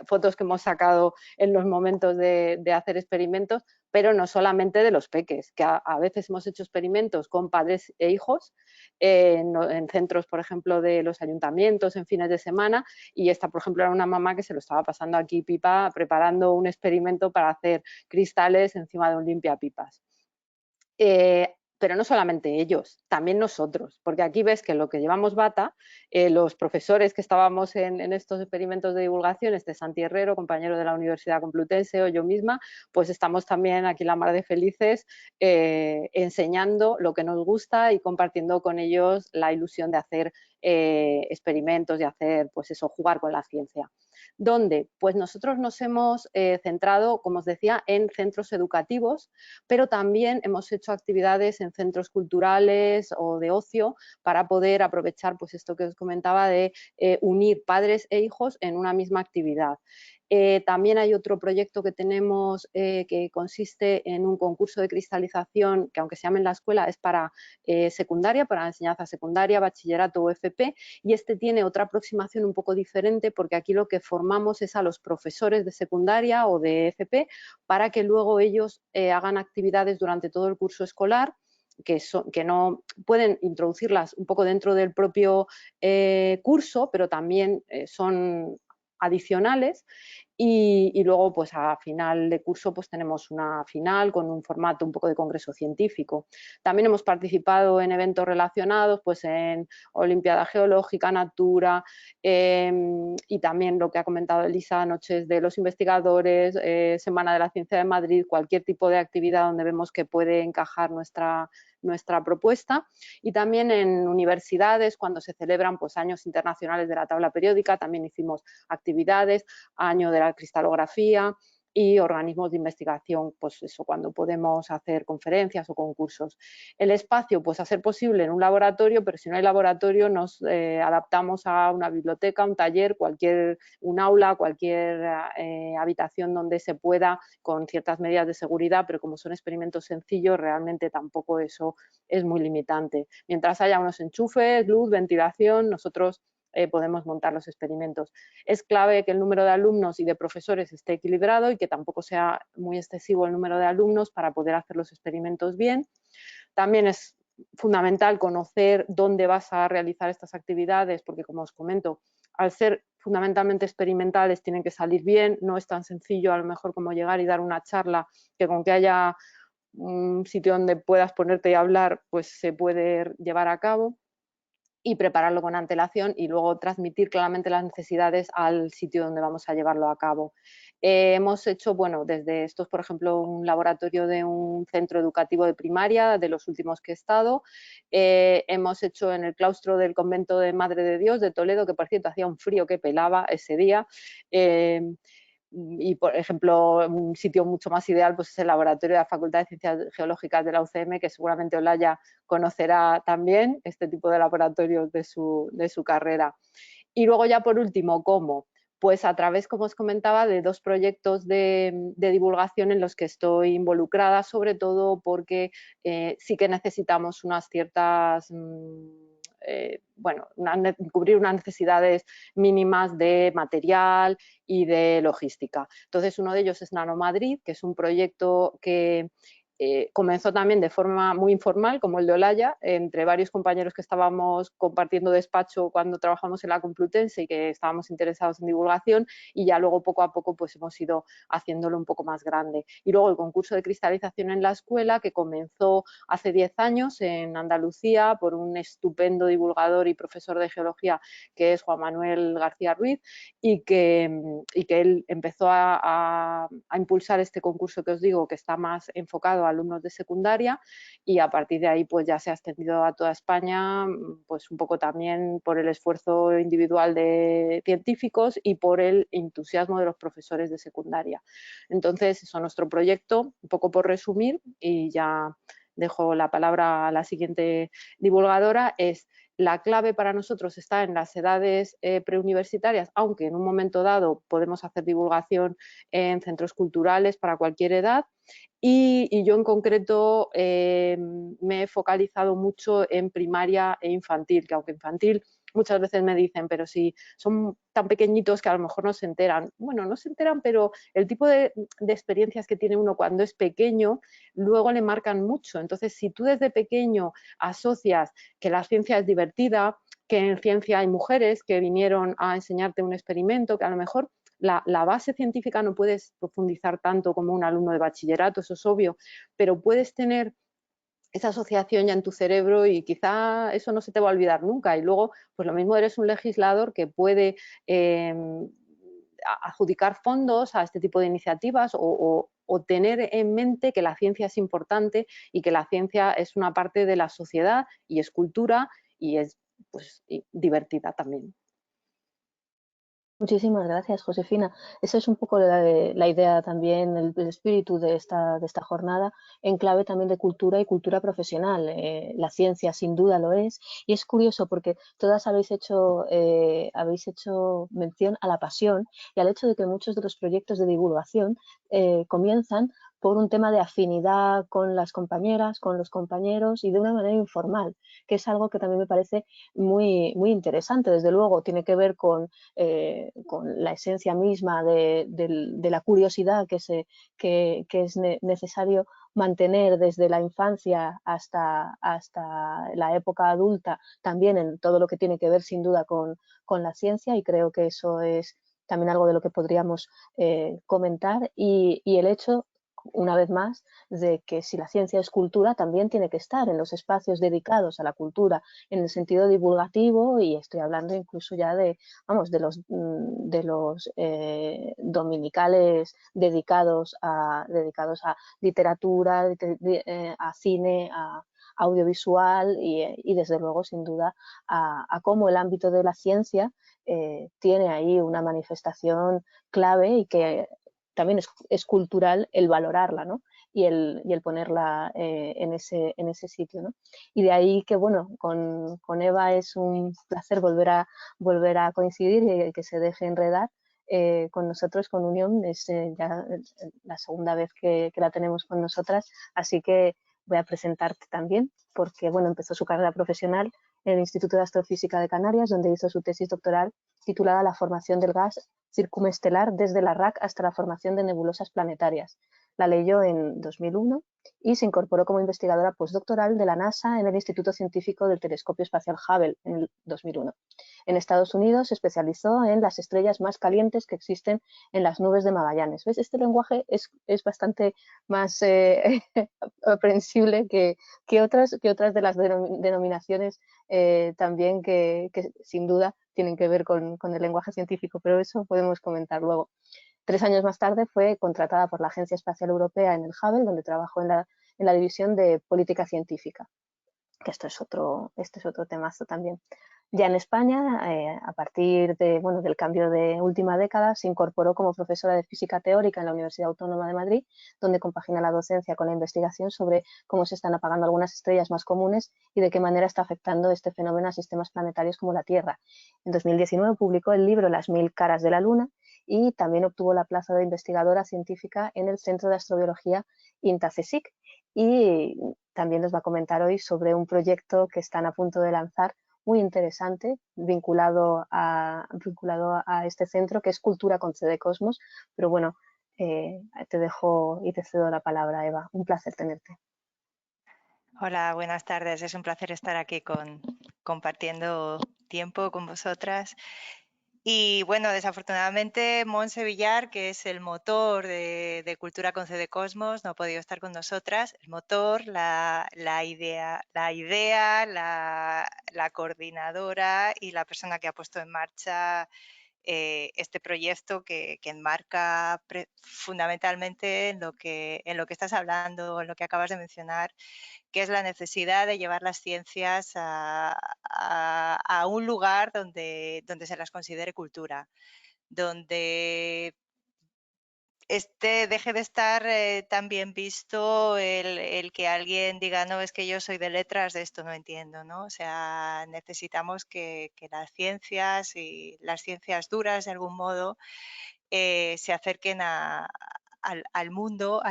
S7: fotos que hemos sacado en los momentos de hacer experimentos, pero no solamente de los peques, que a veces hemos hecho experimentos con padres e hijos en centros, por ejemplo, de los ayuntamientos en fines de semana, y esta, por ejemplo, era una mamá que se lo estaba pasando aquí pipa preparando un experimento para hacer cristales encima de un limpiapipas. Pero no solamente ellos, también nosotros, porque aquí ves que lo que llevamos bata, los profesores que estábamos en estos experimentos de divulgación, Santi Herrero, compañero de la Universidad Complutense, o yo misma, pues estamos también aquí la mar de felices enseñando lo que nos gusta y compartiendo con ellos la ilusión de hacer experimentos, de hacer, pues eso, jugar con la ciencia. ¿Dónde? Pues nosotros nos hemos centrado, como os decía, en centros educativos, pero también hemos hecho actividades en centros culturales o de ocio para poder aprovechar pues esto que os comentaba de unir padres e hijos en una misma actividad. También hay otro proyecto que tenemos que consiste en un concurso de cristalización que, aunque se llame en la escuela, es para secundaria, para enseñanza secundaria, bachillerato o FP, y este tiene otra aproximación un poco diferente porque aquí lo que formamos es a los profesores de secundaria o de FP para que luego ellos hagan actividades durante todo el curso escolar que no pueden introducirlas un poco dentro del propio curso, pero también son adicionales, y luego pues a final de curso pues tenemos una final con un formato un poco de congreso científico. También hemos participado en eventos relacionados pues en Olimpiada Geológica, Natura, y también lo que ha comentado Elisa, Noches de los Investigadores, Semana de la Ciencia de Madrid, cualquier tipo de actividad donde vemos que puede encajar nuestra propuesta, y también en universidades cuando se celebran pues años internacionales de la tabla periódica, también hicimos actividades, año de la cristalografía y organismos de investigación, pues eso, cuando podemos hacer conferencias o concursos. El espacio, pues a ser posible en un laboratorio, pero si no hay laboratorio nos adaptamos a una biblioteca, un taller, un aula, cualquier habitación donde se pueda, con ciertas medidas de seguridad, pero como son experimentos sencillos, realmente tampoco eso es muy limitante. Mientras haya unos enchufes, luz, ventilación, nosotros podemos montar los experimentos. Es clave que el número de alumnos y de profesores esté equilibrado y que tampoco sea muy excesivo el número de alumnos para poder hacer los experimentos bien. También es fundamental conocer dónde vas a realizar estas actividades, porque como os comento, al ser fundamentalmente experimentales tienen que salir bien, no es tan sencillo a lo mejor como llegar y dar una charla que con que haya un sitio donde puedas ponerte y hablar, pues se puede llevar a cabo, y prepararlo con antelación y luego transmitir claramente las necesidades al sitio donde vamos a llevarlo a cabo. Hemos hecho, bueno, desde estos, por ejemplo, un laboratorio de un centro educativo de primaria, de los últimos que he estado. Hemos hecho en el claustro del convento de Madre de Dios de Toledo, que por cierto hacía un frío que pelaba ese día. Y, por ejemplo, un sitio mucho más ideal pues es el laboratorio de la Facultad de Ciencias Geológicas de la UCM, que seguramente Olaya conocerá también este tipo de laboratorios de su carrera. Y luego ya por último, ¿cómo? Pues a través, como os comentaba, de dos proyectos de divulgación en los que estoy involucrada, sobre todo porque sí que necesitamos unas ciertas... cubrir unas necesidades mínimas de material y de logística. Entonces, uno de ellos es Nano Madrid, que es un proyecto que comenzó también de forma muy informal, como el de Olaya, entre varios compañeros que estábamos compartiendo despacho cuando trabajamos en la Complutense y que estábamos interesados en divulgación, y ya luego poco a poco pues hemos ido haciéndolo un poco más grande. Y luego el concurso de cristalización en la escuela, que comenzó hace 10 años en Andalucía por un estupendo divulgador y profesor de geología que es Juan Manuel García Ruiz, y que él empezó a impulsar este concurso que os digo, que está más enfocado a alumnos de secundaria, y a partir de ahí pues ya se ha extendido a toda España, pues un poco también por el esfuerzo individual de científicos y por el entusiasmo de los profesores de secundaria. Entonces, eso es nuestro proyecto, un poco por resumir, y ya dejo la palabra a la siguiente divulgadora, es la clave para nosotros está en las edades preuniversitarias, aunque en un momento dado podemos hacer divulgación en centros culturales para cualquier edad. Y yo en concreto me he focalizado mucho en primaria e infantil, que aunque infantil muchas veces me dicen, pero si son tan pequeñitos que a lo mejor no se enteran. Bueno, no se enteran, pero el tipo de experiencias que tiene uno cuando es pequeño luego le marcan mucho. Entonces, si tú desde pequeño asocias que la ciencia es divertida, que en ciencia hay mujeres que vinieron a enseñarte un experimento, que a lo mejor la base científica no puedes profundizar tanto como un alumno de bachillerato, eso es obvio, pero puedes tener esa asociación ya en tu cerebro y quizá eso no se te va a olvidar nunca. Y luego, pues lo mismo eres un legislador que puede adjudicar fondos a este tipo de iniciativas o tener en mente que la ciencia es importante y que la ciencia es una parte de la sociedad y es cultura y es pues divertida también.
S3: Muchísimas gracias, Josefina. Esa es un poco la idea también, el espíritu de esta jornada, en clave también de cultura y cultura profesional. La ciencia sin duda lo es, y es curioso porque todas habéis hecho mención a la pasión y al hecho de que muchos de los proyectos de divulgación comienzan por un tema de afinidad con las compañeras, con los compañeros y de una manera informal, que es algo que también me parece muy, muy interesante. Desde luego tiene que ver con la esencia misma de la curiosidad que es necesario mantener desde la infancia hasta la época adulta, también en todo lo que tiene que ver sin duda con la ciencia, y creo que eso es también algo de lo que podríamos comentar, y el hecho, una vez más, de que si la ciencia es cultura, también tiene que estar en los espacios dedicados a la cultura en el sentido divulgativo, y estoy hablando incluso ya de los dominicales dedicados a literatura, a cine, a audiovisual y desde luego sin duda a cómo el ámbito de la ciencia tiene ahí una manifestación clave y que también es cultural el valorarla, ¿no? Y el ponerla en ese sitio, ¿no? Y de ahí que, bueno, con Eva es un placer volver a coincidir y que se deje enredar con nosotros, con Unión. Es ya la segunda vez que la tenemos con nosotras, así que voy a presentarte también, porque, bueno, empezó su carrera profesional en el Instituto de Astrofísica de Canarias, donde hizo su tesis doctoral titulada La formación del gas circumestelar desde la RAC hasta la formación de nebulosas planetarias. La leyó en 2001 y se incorporó como investigadora postdoctoral de la NASA en el Instituto Científico del Telescopio Espacial Hubble en el 2001. En Estados Unidos se especializó en las estrellas más calientes que existen en las nubes de Magallanes. ¿Ves? Este lenguaje es bastante más aprensible que otras de las denominaciones también que sin duda tienen que ver con el lenguaje científico, pero eso podemos comentar luego. 3 años más tarde fue contratada por la Agencia Espacial Europea en el Hubble, donde trabajó en la división de política científica, que este es otro temazo también. Ya en España, a partir del cambio de última década, se incorporó como profesora de física teórica en la Universidad Autónoma de Madrid, donde compagina la docencia con la investigación sobre cómo se están apagando algunas estrellas más comunes y de qué manera está afectando este fenómeno a sistemas planetarios como la Tierra. En 2019 publicó el libro Las 1000 caras de la Luna y también obtuvo la plaza de investigadora científica en el Centro de Astrobiología INTA-CSIC, y también nos va a comentar hoy sobre un proyecto que están a punto de lanzar muy interesante, vinculado a este centro, que es Cultura con C de Cosmos. Pero bueno, te dejo y te cedo la palabra, Eva. Un placer tenerte.
S8: Hola, buenas tardes. Es un placer estar aquí compartiendo tiempo con vosotras. Y bueno, desafortunadamente Montse Villar, que es el motor de Cultura con C de Cosmos, no ha podido estar con nosotras. El motor, la idea, la coordinadora y la persona que ha puesto en marcha este proyecto que enmarca fundamentalmente en lo que estás hablando, en lo que acabas de mencionar, que es la necesidad de llevar las ciencias a un lugar donde se las considere cultura, donde deje de estar tan bien visto el que alguien diga, no, es que yo soy de letras, de esto no entiendo, ¿no? O sea, necesitamos que las ciencias y las ciencias duras, de algún modo, se acerquen al mundo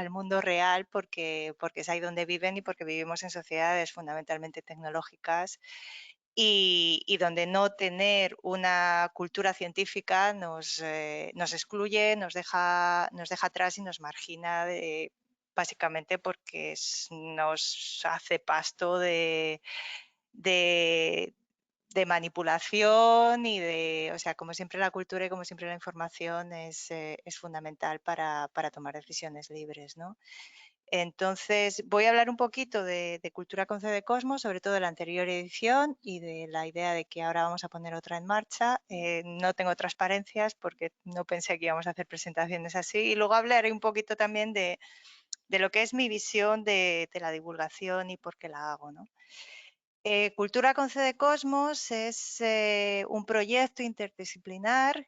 S8: real, porque es ahí donde viven y porque vivimos en sociedades fundamentalmente tecnológicas y donde no tener una cultura científica nos excluye, nos deja atrás y nos margina básicamente porque nos hace pasto de manipulación y o sea, como siempre la cultura y como siempre la información es fundamental para tomar decisiones libres, ¿no? Entonces, voy a hablar un poquito de Cultura con C de Cosmos, sobre todo de la anterior edición y de la idea de que ahora vamos a poner otra en marcha. No tengo transparencias porque no pensé que íbamos a hacer presentaciones así. Y luego hablaré un poquito también de lo que es mi visión de la divulgación y por qué la hago, ¿no? Cultura con C de Cosmos es un proyecto interdisciplinar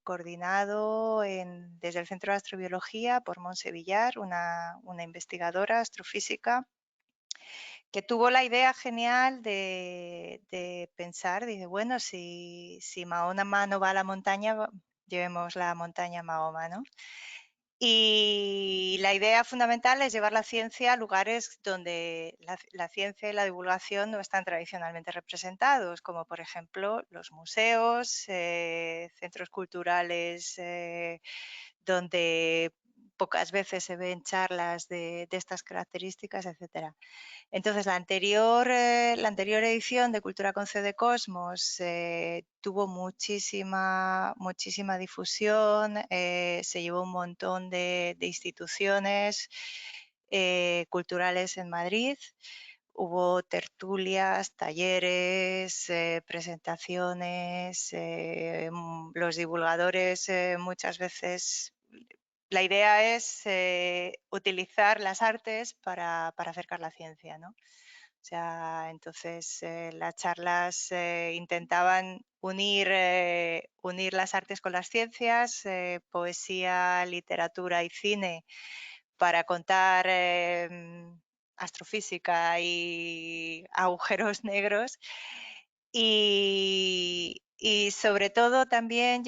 S8: coordinado desde el Centro de Astrobiología por Montse Villar, una investigadora astrofísica que tuvo la idea genial de pensar, dice, bueno, si Mahoma no va a la montaña, llevemos la montaña a Mahoma, ¿no? Y la idea fundamental es llevar la ciencia a lugares donde la ciencia y la divulgación no están tradicionalmente representados, como por ejemplo los museos, centros culturales donde pocas veces se ven charlas de estas características, etcétera. Entonces, la anterior edición de Cultura con C de Cosmos tuvo muchísima difusión, se llevó un montón de instituciones culturales en Madrid. Hubo tertulias, talleres, presentaciones, los divulgadores muchas veces. La idea es utilizar las artes para acercar la ciencia, ¿no? O sea, entonces las charlas intentaban unir las artes con las ciencias, poesía, literatura y cine para contar astrofísica y agujeros negros y sobre todo también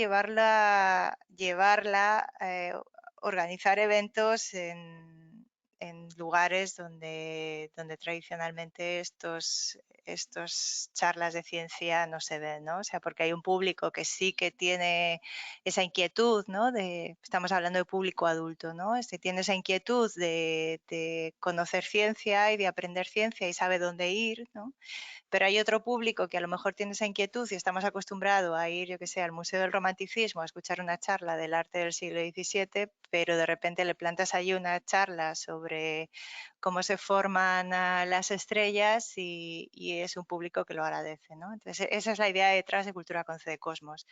S8: organizar eventos en lugares donde tradicionalmente estos charlas de ciencia no se ven, ¿no? O sea, porque hay un público que sí que tiene esa inquietud, ¿no? Estamos hablando de público adulto, ¿no? Tiene esa inquietud de conocer ciencia y de aprender ciencia y sabe dónde ir, ¿no? Pero hay otro público que a lo mejor tiene esa inquietud y estamos acostumbrados a ir, yo que sé, al Museo del Romanticismo a escuchar una charla del arte del siglo XVII, pero de repente le plantas allí una charla sobre cómo se forman las estrellas y es un público que lo agradece, ¿no? Entonces, esa es la idea detrás de Cultura con C de Cosmos.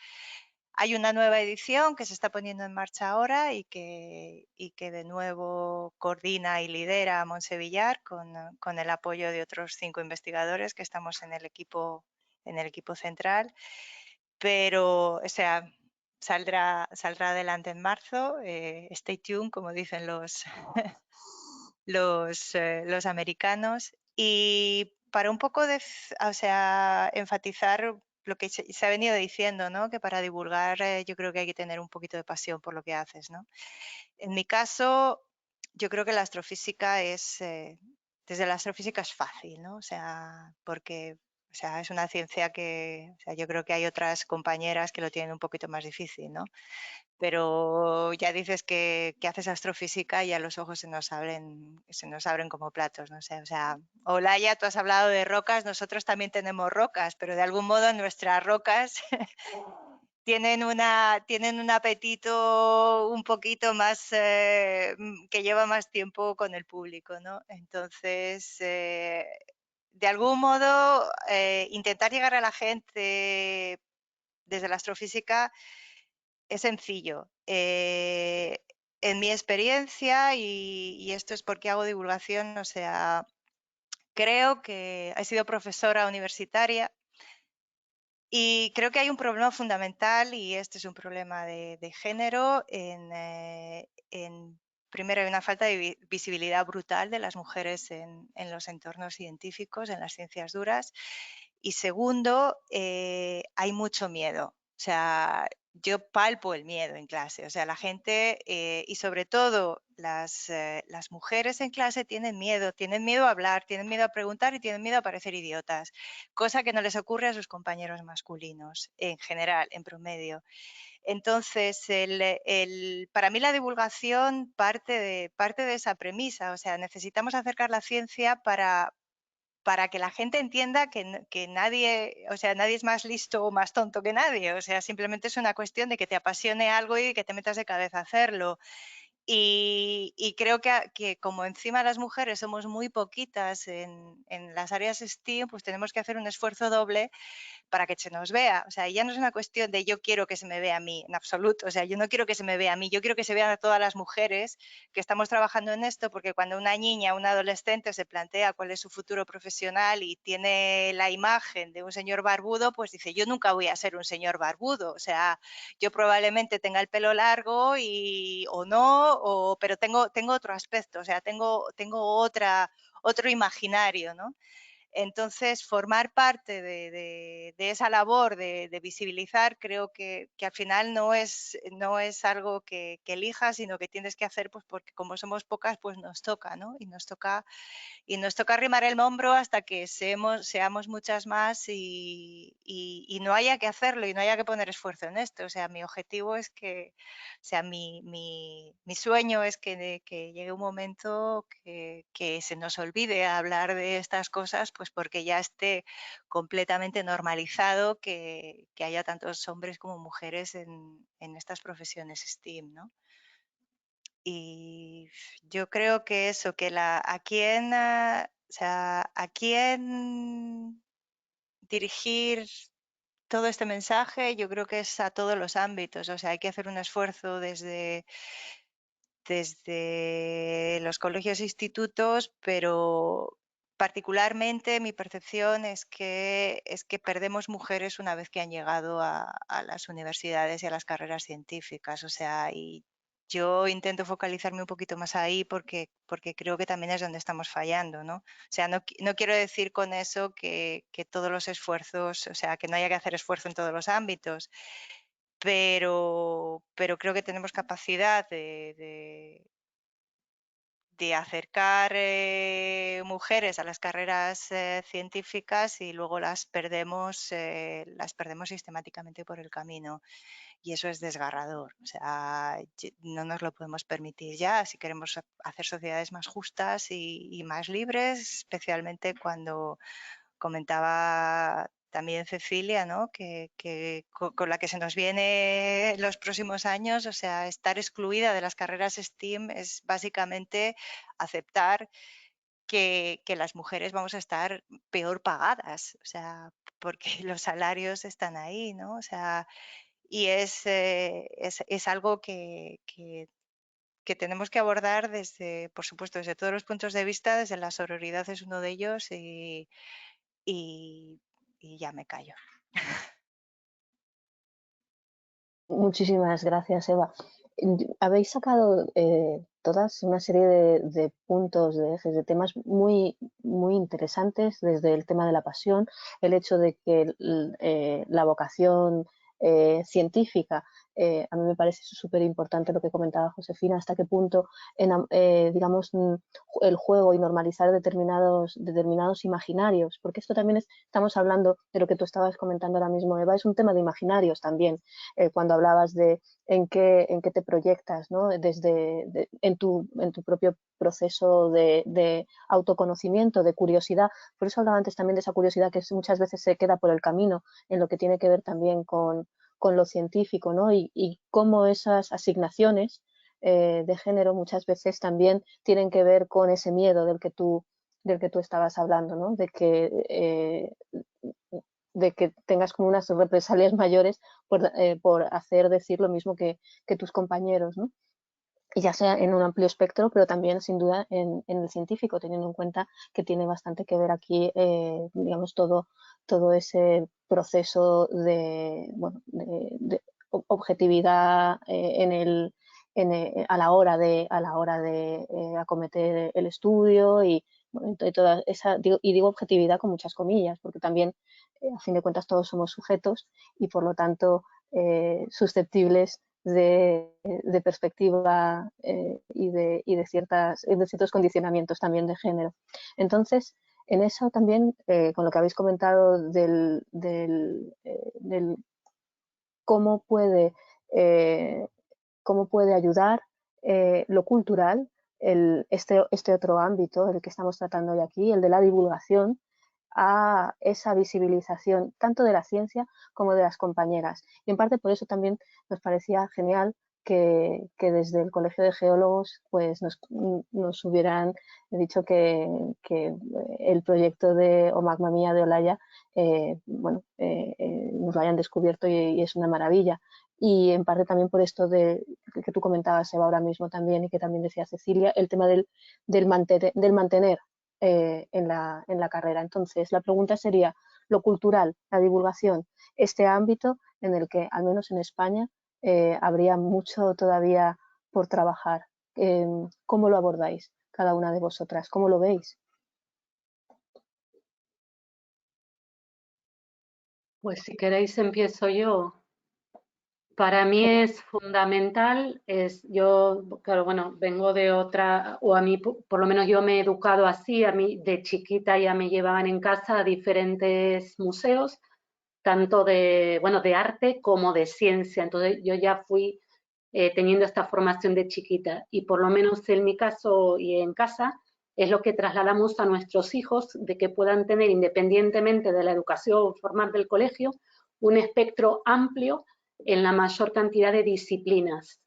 S8: Hay una nueva edición que se está poniendo en marcha ahora y que de nuevo coordina y lidera Montse Villar con el apoyo de otros 5 investigadores que estamos en el equipo central. Pero, o sea, saldrá adelante en marzo. Stay tuned, como dicen los americanos. Y para un poco enfatizar lo que se ha venido diciendo, ¿no? Que para divulgar yo creo que hay que tener un poquito de pasión por lo que haces, ¿no? En mi caso, yo creo que la astrofísica desde la astrofísica es fácil, ¿no? O sea, porque es una ciencia que yo creo que hay otras compañeras que lo tienen un poquito más difícil, ¿no? Pero ya dices que haces astrofísica y ya los ojos se nos abren como platos, no sé, o sea, Olaya, tú has hablado de rocas, nosotros también tenemos rocas, pero de algún modo nuestras rocas tienen un apetito un poquito más que lleva más tiempo con el público, ¿no? Entonces, de algún modo, intentar llegar a la gente desde la astrofísica es sencillo. En mi experiencia, y esto es porque hago divulgación, o sea, creo que he sido profesora universitaria Y creo que hay un problema fundamental, y este es un problema de género. Primero, hay una falta de visibilidad brutal de las mujeres en los entornos científicos, en las ciencias duras. Y segundo, hay mucho miedo. O sea, yo palpo el miedo en clase. O sea, la gente, y sobre todo las mujeres en clase tienen miedo a hablar, tienen miedo a preguntar y tienen miedo a parecer idiotas, cosa que no les ocurre a sus compañeros masculinos en general, en promedio. Entonces, para mí la divulgación parte de esa premisa. O sea, necesitamos acercar la ciencia para que la gente entienda que nadie, o sea, nadie es más listo o más tonto que nadie. O sea, simplemente es una cuestión de que te apasione algo y que te metas de cabeza a hacerlo. Y creo que como encima las mujeres somos muy poquitas en las áreas STEAM, pues tenemos que hacer un esfuerzo doble para que se nos vea. O sea, ya no es una cuestión de yo quiero que se me vea a mí, en absoluto. O sea, yo no quiero que se me vea a mí, yo quiero que se vean a todas las mujeres que estamos trabajando en esto, porque cuando una niña, un adolescente se plantea cuál es su futuro profesional y tiene la imagen de un señor barbudo, pues dice, yo nunca voy a ser un señor barbudo. O sea, yo probablemente tenga el pelo largo o no, pero tengo otro aspecto, o sea, tengo otro imaginario, ¿no? Entonces, formar parte de esa labor de visibilizar, creo que al final no es algo que elijas, sino que tienes que hacer, pues porque como somos pocas, pues nos toca, ¿no? Y nos toca arrimar el hombro hasta que seamos muchas más y no haya que hacerlo y no haya que poner esfuerzo en esto. O sea, mi objetivo es que, o sea, mi sueño es que llegue un momento que se nos olvide hablar de estas cosas, pues porque ya esté completamente normalizado que haya tantos hombres como mujeres en estas profesiones STEAM, ¿no? Y yo creo que eso, que a quién dirigir todo este mensaje, yo creo que es a todos los ámbitos. O sea, hay que hacer un esfuerzo desde los colegios e institutos, pero particularmente mi percepción es que perdemos mujeres una vez que han llegado a las universidades y a las carreras científicas. O sea, y yo intento focalizarme un poquito más ahí porque creo que también es donde estamos fallando, ¿no? O sea, no quiero decir con eso que todos los esfuerzos, o sea, que no haya que hacer esfuerzo en todos los ámbitos, pero creo que tenemos capacidad de acercar mujeres a las carreras científicas y luego las perdemos sistemáticamente por el camino. Y eso es desgarrador. O sea, no nos lo podemos permitir ya si queremos hacer sociedades más justas y más libres, especialmente cuando comentaba también Cecilia, ¿no? que con la que se nos viene los próximos años. O sea, estar excluida de las carreras STEAM es básicamente aceptar que las mujeres vamos a estar peor pagadas, o sea, porque los salarios están ahí, ¿no? O sea, y es algo que tenemos que abordar desde, por supuesto, desde todos los puntos de vista. Desde la sororidad es uno de ellos y ya me callo.
S3: Muchísimas gracias, Eva. Habéis sacado todas una serie de puntos, de ejes, de temas muy, muy interesantes, desde el tema de la pasión, el hecho de que la vocación científica, a mí me parece súper importante lo que comentaba Josefina, hasta qué punto, digamos, el juego y normalizar determinados imaginarios, porque esto también estamos hablando de lo que tú estabas comentando ahora mismo, Eva, es un tema de imaginarios también. Cuando hablabas de en qué te proyectas, ¿no? En tu propio proceso de autoconocimiento, de curiosidad. Por eso hablaba antes también de esa curiosidad que muchas veces se queda por el camino, en lo que tiene que ver también con lo científico, ¿no? Y cómo esas asignaciones de género muchas veces también tienen que ver con ese miedo del que tú estabas hablando, ¿no? De que tengas como unas represalias mayores por decir lo mismo que tus compañeros, ¿no? y ya sea en un amplio espectro, pero también sin duda en el científico, teniendo en cuenta que tiene bastante que ver aquí, digamos, todo ese proceso de, bueno, de objetividad a la hora de acometer el estudio y, bueno, toda esa, digo objetividad con muchas comillas, porque también, a fin de cuentas, todos somos sujetos y, por lo tanto, susceptibles de perspectiva y de ciertos condicionamientos también de género. Entonces, en eso también, con lo que habéis comentado del cómo puede ayudar lo cultural, este otro ámbito, el que estamos tratando hoy aquí, el de la divulgación, a esa visibilización tanto de la ciencia como de las compañeras. Y en parte por eso también nos parecía genial que desde el Colegio de Geólogos pues nos hubieran dicho que el proyecto de O Magma Mía de Olaya nos lo hayan descubierto y es una maravilla. Y en parte también por esto que tú comentabas, Eva, ahora mismo también, y que también decía Cecilia, el tema del mantener en la carrera. Entonces, la pregunta sería, lo cultural, la divulgación, este ámbito en el que, al menos en España, habría mucho todavía por trabajar. ¿Cómo lo abordáis cada una de vosotras? ¿Cómo lo veis?
S6: Pues si queréis empiezo yo. Para mí es fundamental, yo, claro, bueno, vengo de otra, o a mí, por lo menos yo me he educado así, a mí de chiquita ya me llevaban en casa a diferentes museos, tanto de, bueno, de arte como de ciencia, entonces yo ya fui teniendo esta formación de chiquita y por lo menos en mi caso y en casa es lo que trasladamos a nuestros hijos, de que puedan tener, independientemente de la educación formal del colegio, un espectro amplio en la mayor cantidad de disciplinas.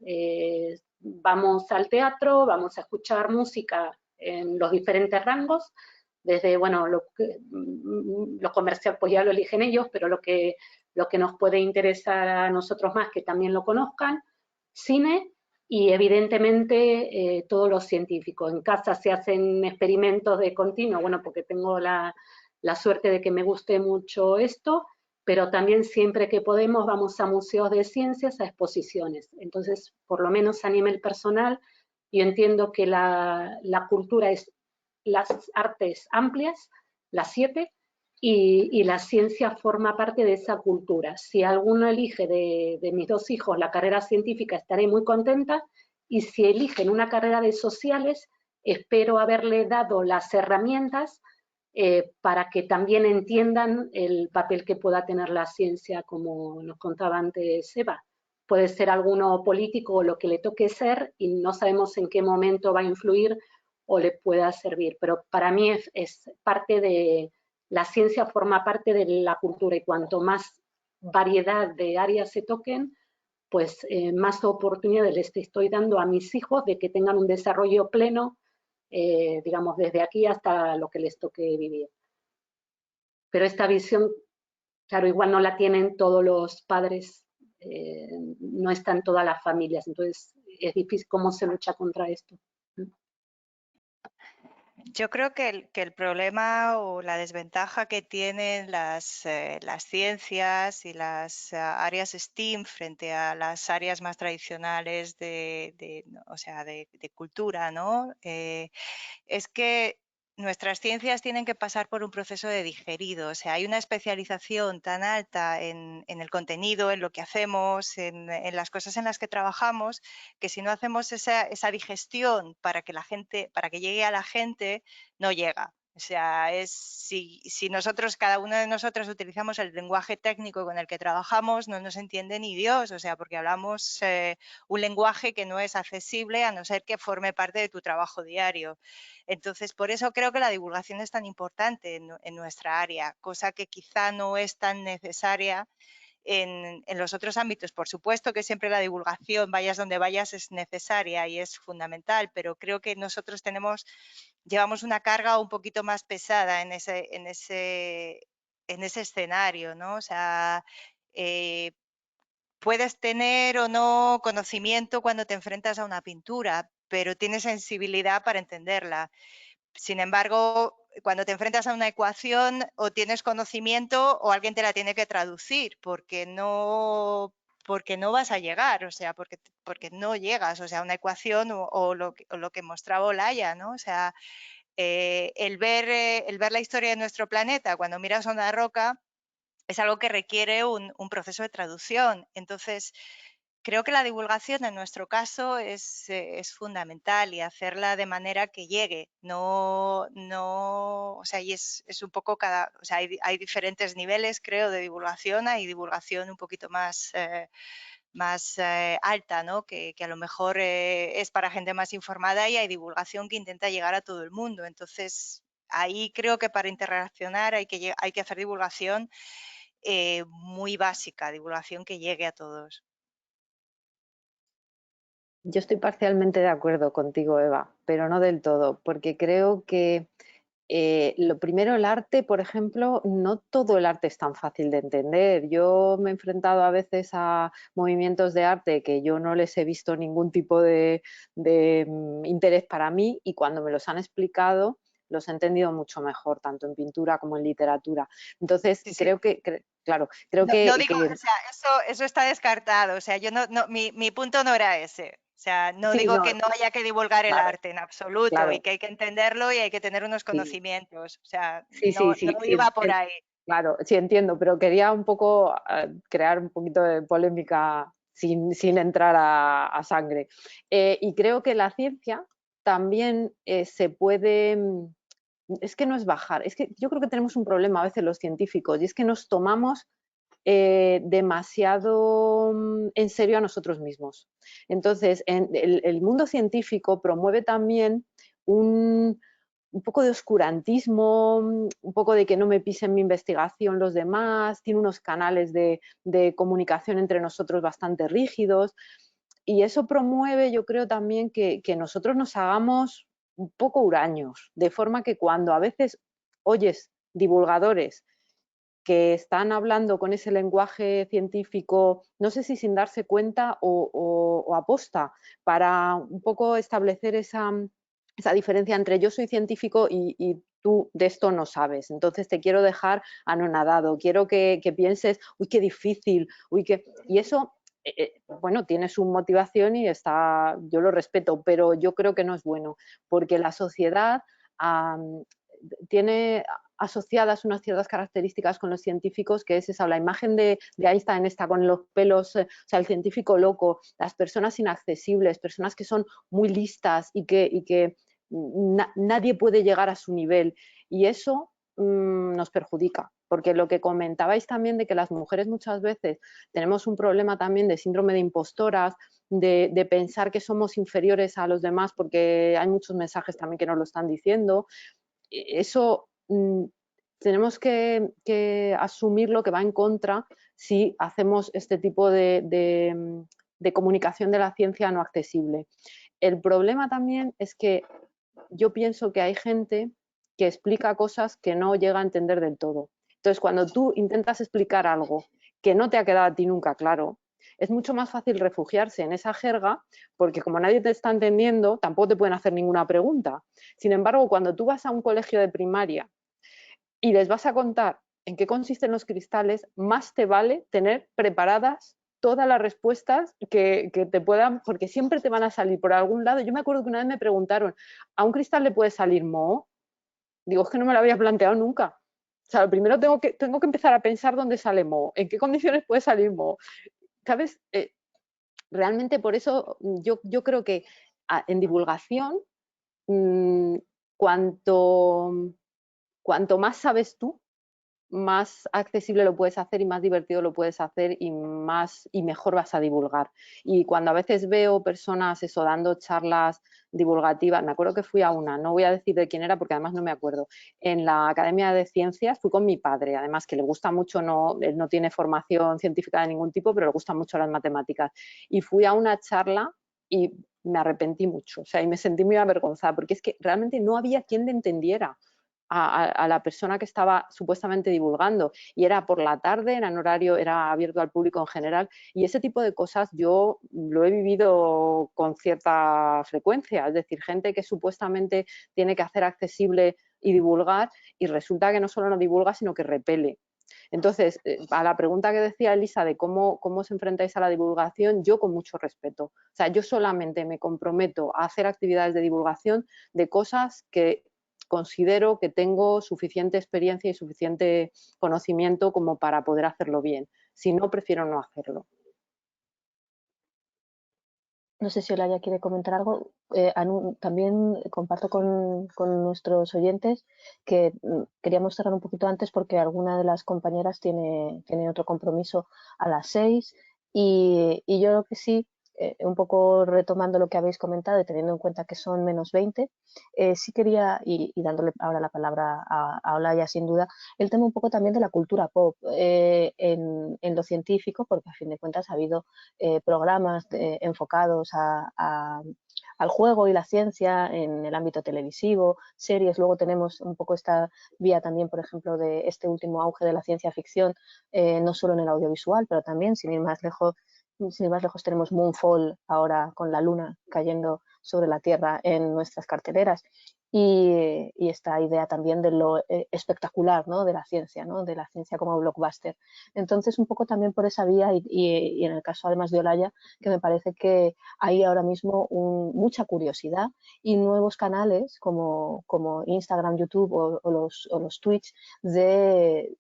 S6: Vamos al teatro, vamos a escuchar música en los diferentes rangos, desde, bueno, lo comercial pues ya lo eligen ellos, pero lo que nos puede interesar a nosotros más, que también lo conozcan, cine y evidentemente todos los científicos. En casa se hacen experimentos de continuo, bueno, porque tengo la suerte de que me guste mucho esto, pero también siempre que podemos vamos a museos de ciencias, a exposiciones. Entonces, por lo menos a nivel personal, yo entiendo que la cultura es las artes amplias, las 7, y la ciencia forma parte de esa cultura. Si alguno elige de mis 2 hijos la carrera científica, estaré muy contenta, y si eligen una carrera de sociales, espero haberle dado las herramientas para que también entiendan el papel que pueda tener la ciencia, como nos contaba antes Eva. Puede ser alguno político o lo que le toque ser y no sabemos en qué momento va a influir o le pueda servir, pero para mí es parte de, la ciencia forma parte de la cultura y cuanto más variedad de áreas se toquen, pues más oportunidades les estoy dando a mis hijos de que tengan un desarrollo pleno, digamos, desde aquí hasta lo que les toque vivir. Pero esta visión, claro, igual no la tienen todos los padres, no están todas las familias, entonces es difícil cómo se lucha contra esto.
S8: Yo creo que el problema o la desventaja que tienen las ciencias y las áreas STEAM frente a las áreas más tradicionales o sea, de cultura, ¿no? Es que nuestras ciencias tienen que pasar por un proceso de digerido, o sea, hay una especialización tan alta en el contenido, en lo que hacemos, en las cosas en las que trabajamos, que si no hacemos esa digestión para que llegue a la gente, no llega. O sea, si nosotros, cada uno de nosotros utilizamos el lenguaje técnico con el que trabajamos, no nos entiende ni Dios, o sea, porque hablamos un lenguaje que no es accesible a no ser que forme parte de tu trabajo diario. Entonces, por eso creo que la divulgación es tan importante en nuestra área, cosa que quizá no es tan necesaria en los otros ámbitos. Por supuesto que siempre la divulgación, vayas donde vayas, es necesaria y es fundamental, pero creo que nosotros llevamos una carga un poquito más pesada en ese escenario, ¿no? O sea, puedes tener o no conocimiento cuando te enfrentas a una pintura, pero tienes sensibilidad para entenderla. Sin embargo, cuando te enfrentas a una ecuación, o tienes conocimiento o alguien te la tiene que traducir, porque no vas a llegar, o sea, porque no llegas, o sea, una ecuación o lo que mostraba Olaya, ¿no? O sea, el ver la historia de nuestro planeta cuando miras a una roca es algo que requiere un proceso de traducción. Entonces, creo que la divulgación en nuestro caso es fundamental, y hacerla de manera que llegue. O sea, y es un poco o sea, hay diferentes niveles, creo, de divulgación. Hay divulgación un poquito más alta, ¿no? Que a lo mejor es para gente más informada, y hay divulgación que intenta llegar a todo el mundo. Entonces, ahí creo que para interaccionar hay que hacer divulgación muy básica, divulgación que llegue a todos.
S7: Yo estoy parcialmente de acuerdo contigo, Eva, pero no del todo, porque creo que lo primero, el arte, por ejemplo, no todo el arte es tan fácil de entender. Yo me he enfrentado a veces a movimientos de arte que yo no les he visto ningún tipo de interés para mí, y cuando me los han explicado los he entendido mucho mejor, tanto en pintura como en literatura. Entonces,
S8: Sí, sí.
S7: creo que, claro, creo
S8: no,
S7: que...
S8: no digo, o sea, eso está descartado. O sea, yo mi punto no era ese. O sea, no
S7: Sí,
S8: digo
S7: no,
S8: que no haya que divulgar el
S7: claro,
S8: arte en absoluto,
S7: claro,
S8: y que hay que entenderlo y hay que tener unos
S7: sí,
S8: conocimientos. O sea,
S7: sí,
S8: no
S7: sí,
S8: iba por ahí.
S7: claro, sí entiendo, pero quería un poco crear un poquito de polémica sin entrar a sangre. Y creo que la ciencia también se puede... Es que no es bajar, es que yo creo que tenemos un problema a veces los científicos, y es que nos tomamos demasiado en serio a nosotros mismos. Entonces, el mundo científico promueve también un poco de oscurantismo, un poco de que no me pisen mi investigación los demás, tiene unos canales de comunicación entre nosotros bastante rígidos, y eso promueve, yo creo también, que nosotros nos hagamos un poco huraños, de forma que cuando a veces oyes divulgadores que están hablando con ese lenguaje científico, no sé si sin darse cuenta o aposta, para un poco establecer esa diferencia entre yo soy científico y tú de esto no sabes, entonces te quiero dejar anonadado, quiero que pienses, uy, qué difícil, uy, qué... Y eso, bueno, tiene su motivación y yo lo respeto, pero yo creo que no es bueno, porque la sociedad tiene asociadas unas ciertas características con los científicos, que es esa, la imagen de Einstein está con los pelos, o sea, el científico loco, las personas inaccesibles, personas que son muy listas y que nadie puede llegar a su nivel, y eso nos perjudica, porque lo que comentabais también de que las mujeres muchas veces tenemos un problema también de síndrome de impostoras, de pensar que somos inferiores a los demás, porque hay muchos mensajes también que nos lo están diciendo. Eso tenemos que asumir lo que va en contra si hacemos este tipo de comunicación de la ciencia no accesible. El problema también es que yo pienso que hay gente que explica cosas que no llega a entender del todo. Entonces, cuando tú intentas explicar algo que no te ha quedado a ti nunca claro, es mucho más fácil refugiarse en esa jerga, porque como nadie te está entendiendo, tampoco te pueden hacer ninguna pregunta. Sin embargo, cuando tú vas a un colegio de primaria y les vas a contar en qué consisten los cristales, más te vale tener preparadas todas las respuestas que te puedan, porque siempre te van a salir por algún lado. Yo me acuerdo que una vez me preguntaron, ¿a un cristal le puede salir moho? Digo, es que no me lo había planteado nunca. O sea, primero tengo que empezar a pensar dónde sale moho, en qué condiciones puede salir moho. ¿Sabes? Realmente por eso yo creo que en divulgación, cuanto más sabes tú, más accesible lo puedes hacer y más divertido lo puedes hacer, y mejor vas a divulgar. Y cuando a veces veo personas eso, dando charlas divulgativas, me acuerdo que fui a una, no voy a decir de quién era porque además no me acuerdo, en la Academia de Ciencias, fui con mi padre, además que le gusta mucho, él no tiene formación científica de ningún tipo, pero le gustan mucho las matemáticas, y fui a una charla y me arrepentí mucho, o sea, y me sentí muy avergonzada porque es que realmente no había quien le entendiera. a la persona que estaba supuestamente divulgando, y era por la tarde, en horario, era abierto al público en general, y ese tipo de cosas yo lo he vivido con cierta frecuencia, es decir, gente que supuestamente tiene que hacer accesible y divulgar, y resulta que no solo no divulga, sino que repele. Entonces, a la pregunta que decía Elisa de cómo os enfrentáis a la divulgación, yo con mucho respeto. O sea, yo solamente me comprometo a hacer actividades de divulgación de cosas que considero que tengo suficiente experiencia y suficiente conocimiento como para poder hacerlo bien. Si no, prefiero no hacerlo.
S3: No sé si Olaya quiere comentar algo. También comparto con nuestros oyentes que queríamos cerrar un poquito antes porque alguna de las compañeras tiene otro compromiso a las 6 y yo creo que sí, un poco retomando lo que habéis comentado y teniendo en cuenta que son menos 20, sí quería, y dándole ahora la palabra a Olaya sin duda, el tema un poco también de la cultura pop en lo científico, porque a fin de cuentas ha habido programas enfocados al juego y la ciencia en el ámbito televisivo, series. Luego tenemos un poco esta vía también, por ejemplo, de este último auge de la ciencia ficción, no solo en el audiovisual, pero también, sin ir más lejos, tenemos Moonfall ahora con la luna cayendo sobre la Tierra en nuestras carteleras. Y esta idea también de lo espectacular, ¿no? De la ciencia, ¿no? De la ciencia como blockbuster. Entonces, un poco también por esa vía y en el caso además de Olaya, que me parece que hay ahora mismo mucha curiosidad y nuevos canales como Instagram, YouTube o los Twitch de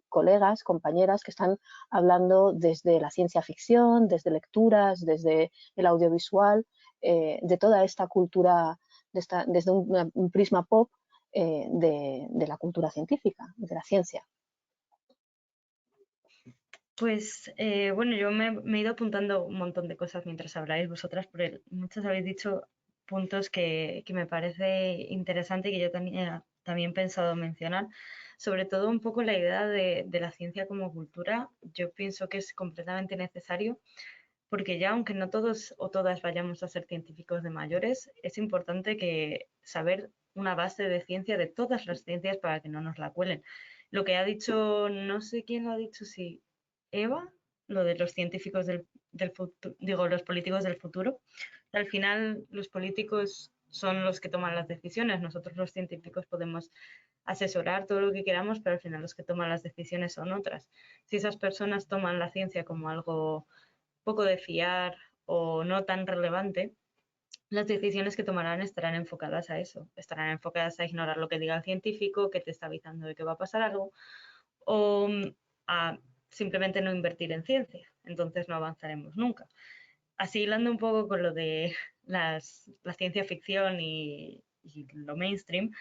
S3: colegas, compañeras que están hablando desde la ciencia ficción, desde lecturas, desde el audiovisual, de toda esta cultura desde un prisma pop de la cultura científica, de la ciencia.
S4: Pues bueno, yo me he ido apuntando un montón de cosas mientras habláis vosotras, porque muchos habéis dicho puntos que me parece interesante y que yo también he pensado mencionar. Sobre todo un poco la idea de la ciencia como cultura, yo pienso que es completamente necesario porque ya aunque no todos o todas vayamos a ser científicos de mayores, es importante que saber una base de ciencia de todas las ciencias para que no nos la cuelen. Lo que ha dicho, no sé quién lo ha dicho, si Eva, lo de los científicos del futuro, digo, los políticos del futuro. Al final, los políticos son los que toman las decisiones. Nosotros los científicos podemos asesorar todo lo que queramos, pero al final los que toman las decisiones son otras. Si esas personas toman la ciencia como algo poco de fiar o no tan relevante, las decisiones que tomarán estarán enfocadas a eso, estarán enfocadas a ignorar lo que diga el científico, que te está avisando de que va a pasar algo, o a simplemente no invertir en ciencia. Entonces no avanzaremos nunca. Así hilando un poco con lo de la ciencia ficción y lo mainstream,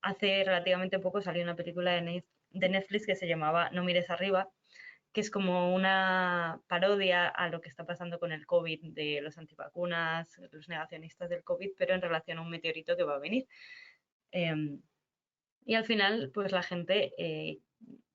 S4: hace relativamente poco salió una película de Netflix que se llamaba No mires arriba, que es como una parodia a lo que está pasando con el COVID, de los antivacunas, los negacionistas del COVID, pero en relación a un meteorito que va a venir. Y al final, pues la gente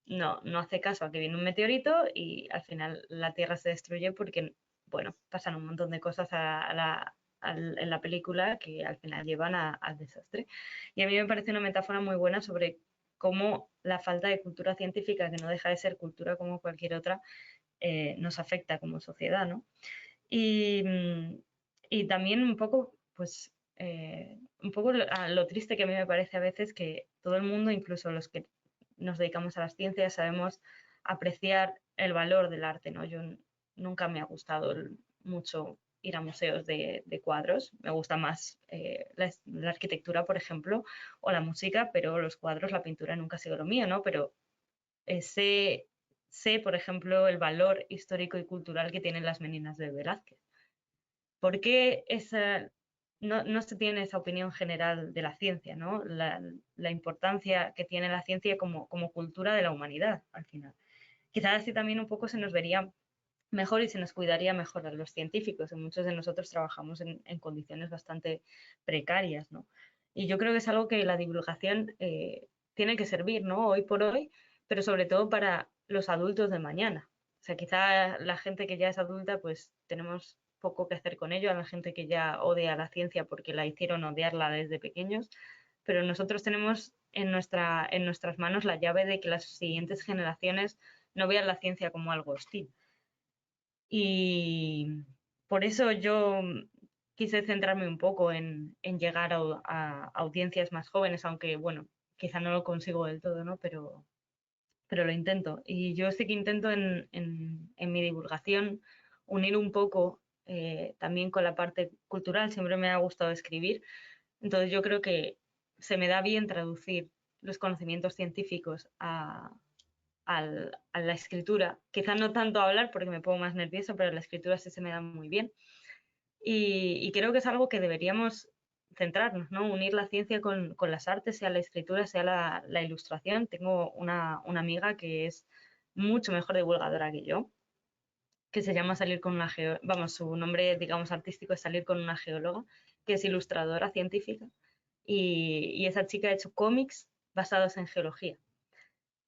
S4: no hace caso a que viene un meteorito y al final la Tierra se destruye porque, bueno, pasan un montón de cosas en la película que al final llevan al desastre. Y a mí me parece una metáfora muy buena sobre cómo la falta de cultura científica, que no deja de ser cultura como cualquier otra, nos afecta como sociedad, ¿no? Y también un poco, pues, un poco lo triste que a mí me parece a veces que todo el mundo, incluso los que nos dedicamos a las ciencias, sabemos apreciar el valor del arte, ¿no? Yo nunca me ha gustado mucho ir a museos de cuadros, me gusta más la arquitectura, por ejemplo, o la música, pero los cuadros, la pintura nunca ha sido lo mío, ¿no? Pero sé, por ejemplo, el valor histórico y cultural que tienen las meninas de Velázquez. ¿Por qué no se tiene esa opinión general de la ciencia, ¿no? La importancia que tiene la ciencia como cultura de la humanidad, al final. Quizás así también un poco se nos vería mejor y se nos cuidaría mejor a los científicos. Y muchos de nosotros trabajamos en condiciones bastante precarias, ¿no? Y yo creo que es algo que la divulgación tiene que servir, ¿no? Hoy por hoy, pero sobre todo para los adultos de mañana. O sea, quizá la gente que ya es adulta, pues tenemos poco que hacer con ello, a la gente que ya odia la ciencia porque la hicieron odiarla desde pequeños, pero nosotros tenemos en nuestras manos la llave de que las siguientes generaciones no vean la ciencia como algo hostil. Y por eso yo quise centrarme un poco en llegar a audiencias más jóvenes, aunque, bueno, quizá no lo consigo del todo, ¿no? Pero lo intento. Y yo sí que intento en mi divulgación unir un poco también con la parte cultural. Siempre me ha gustado escribir. Entonces yo creo que se me da bien traducir los conocimientos científicos a la escritura. Quizá no tanto a hablar porque me pongo más nerviosa, pero la escritura sí se me da muy bien. Y creo que es algo que deberíamos centrarnos, ¿no? Unir la ciencia con las artes, sea la escritura, sea la ilustración. Tengo una amiga que es mucho mejor divulgadora que yo, que se llama Salir con una vamos, su nombre, digamos, artístico es Salir con una geóloga, que es ilustradora científica. Y esa chica ha hecho cómics basados en geología.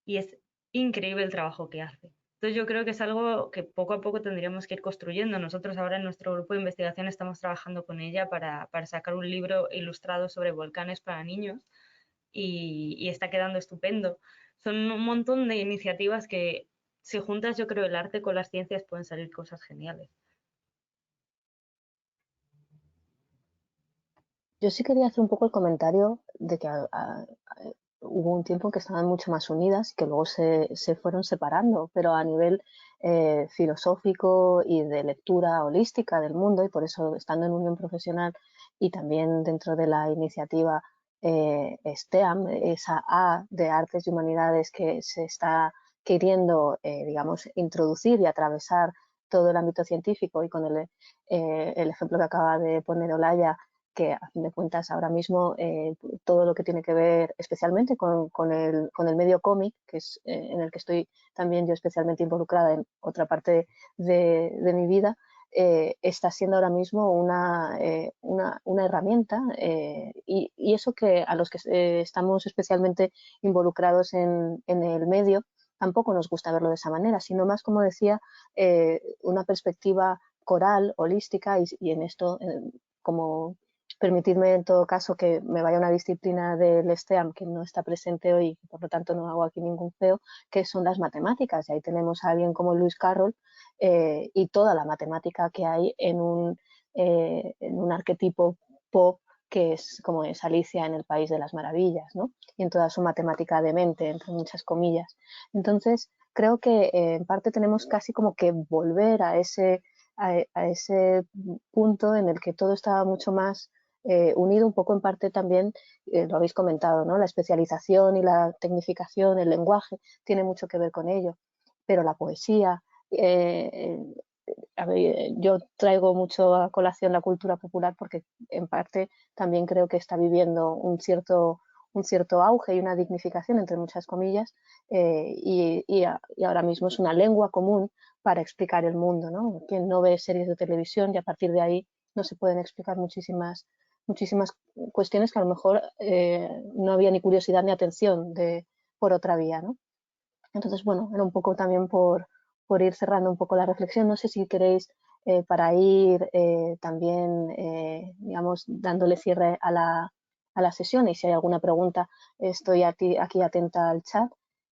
S4: Y es increíble el trabajo que hace. Entonces yo creo que es algo que poco a poco tendríamos que ir construyendo. Nosotros ahora en nuestro grupo de investigación estamos trabajando con ella para sacar un libro ilustrado sobre volcanes para niños y está quedando estupendo. Son un montón de iniciativas que, si juntas, yo creo, el arte con las ciencias pueden salir cosas geniales.
S3: Yo sí quería hacer un poco el comentario de que hubo un tiempo en que estaban mucho más unidas y que luego se fueron separando, pero a nivel filosófico y de lectura holística del mundo, y por eso estando en unión profesional y también dentro de la iniciativa STEAM, esa A de Artes y Humanidades que se está queriendo, digamos, introducir y atravesar todo el ámbito científico, y con el ejemplo que acaba de poner Olaya, que a fin de cuentas ahora mismo todo lo que tiene que ver especialmente con el medio cómic, que es en el que estoy también yo especialmente involucrada en otra parte de mi vida, está siendo ahora mismo una herramienta y eso que a los que estamos especialmente involucrados en el medio tampoco nos gusta verlo de esa manera, sino más, como decía, una perspectiva coral, holística y en esto como permitidme en todo caso que me vaya a una disciplina del STEAM que no está presente hoy, por lo tanto no hago aquí ningún feo, que son las matemáticas. Y ahí tenemos a alguien como Lewis Carroll y toda la matemática que hay en un arquetipo pop que es como es Alicia en el País de las Maravillas, ¿no? Y en toda su matemática de mente, entre muchas comillas. Entonces, creo que en parte tenemos casi como que volver a ese punto en el que todo estaba mucho más unido, un poco en parte también, lo habéis comentado, ¿no? La especialización y la tecnificación, el lenguaje, tiene mucho que ver con ello, pero la poesía, yo traigo mucho a colación la cultura popular porque en parte también creo que está viviendo un cierto auge y una dignificación, entre muchas comillas, y ahora mismo es una lengua común para explicar el mundo, ¿no? Quien no ve series de televisión y a partir de ahí no se pueden explicar muchísimas cuestiones que a lo mejor no había ni curiosidad ni atención por otra vía, ¿no? Entonces, bueno, era un poco también por ir cerrando un poco la reflexión. No sé si queréis, para ir también, digamos, dándole cierre a la sesión, y si hay alguna pregunta, estoy aquí atenta al chat.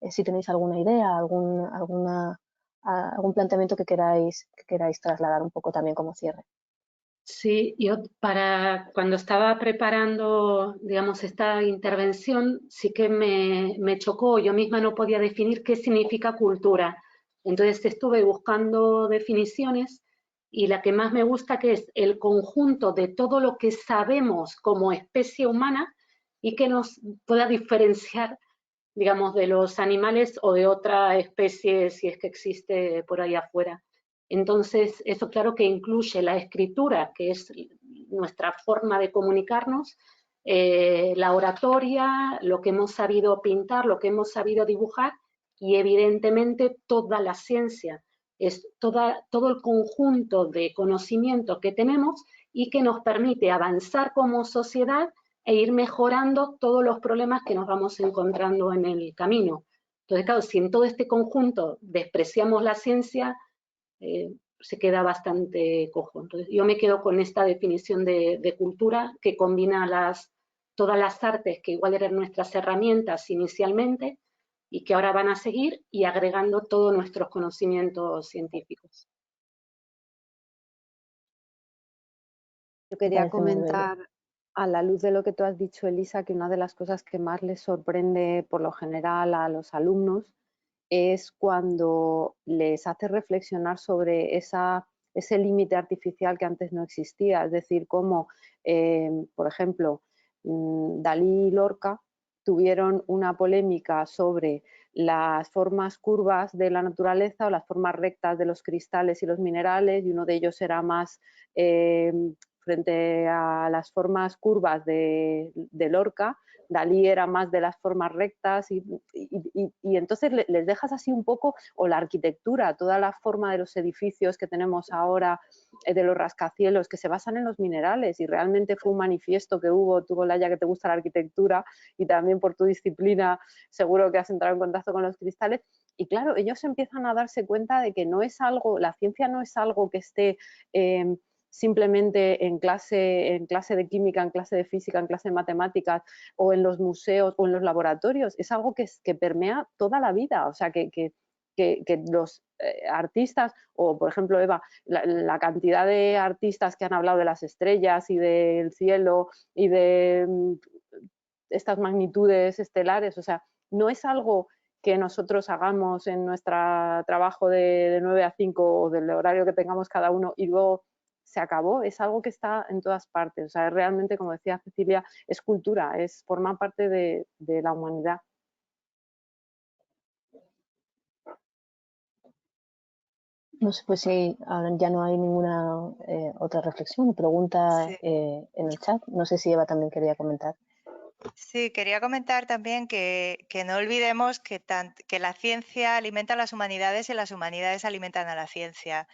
S3: Si tenéis alguna idea, algún planteamiento que queráis trasladar un poco también como cierre.
S6: Sí, yo cuando estaba preparando, digamos, esta intervención, sí que me chocó, yo misma no podía definir qué significa cultura. Entonces estuve buscando definiciones y la que más me gusta, que es el conjunto de todo lo que sabemos como especie humana y que nos pueda diferenciar, digamos, de los animales o de otra especie, si es que existe por ahí afuera. Entonces, eso claro que incluye la escritura, que es nuestra forma de comunicarnos, la oratoria, lo que hemos sabido pintar, lo que hemos sabido dibujar y evidentemente toda la ciencia. Es todo el conjunto de conocimiento que tenemos y que nos permite avanzar como sociedad e ir mejorando todos los problemas que nos vamos encontrando en el camino. Entonces, claro, si en todo este conjunto despreciamos la ciencia, se queda bastante cojo. Entonces, yo me quedo con esta definición de cultura que combina las todas las artes que igual eran nuestras herramientas inicialmente y que ahora van a seguir, y agregando todos nuestros conocimientos científicos.
S7: Yo quería comentar, a la luz de lo que tú has dicho, Elisa, que una de las cosas que más les sorprende por lo general a los alumnos es cuando les hace reflexionar sobre ese límite artificial que antes no existía. Es decir, cómo, por ejemplo, Dalí y Lorca tuvieron una polémica sobre las formas curvas de la naturaleza o las formas rectas de los cristales y los minerales, y uno de ellos era más frente a las formas curvas de Lorca. Dalí era más de las formas rectas y entonces les dejas así un poco, o la arquitectura, toda la forma de los edificios que tenemos ahora, de los rascacielos, que se basan en los minerales, y realmente fue un manifiesto que hubo. Tú, Olaya, que te gusta la arquitectura y también por tu disciplina seguro que has entrado en contacto con los cristales, y claro, ellos empiezan a darse cuenta de que no es algo, la ciencia no es algo que esté simplemente en clase de química, en clase de física, en clase de matemáticas, o en los museos o en los laboratorios. Es algo que permea toda la vida. O sea, que los artistas, o por ejemplo, Eva, la cantidad de artistas que han hablado de las estrellas y del cielo y de estas magnitudes estelares, o sea, no es algo que nosotros hagamos en nuestro trabajo de 9 a 5 o del horario que tengamos cada uno y luego se acabó. Es algo que está en todas partes. O sea, es realmente, como decía Cecilia, es cultura, forma parte de la humanidad.
S3: No sé, pues si ahora ya no hay ninguna otra reflexión o pregunta
S8: Sí.
S3: En el chat. No sé si Eva también quería comentar.
S8: Sí, quería comentar también que no olvidemos que la ciencia alimenta a las humanidades y las humanidades alimentan a la ciencia,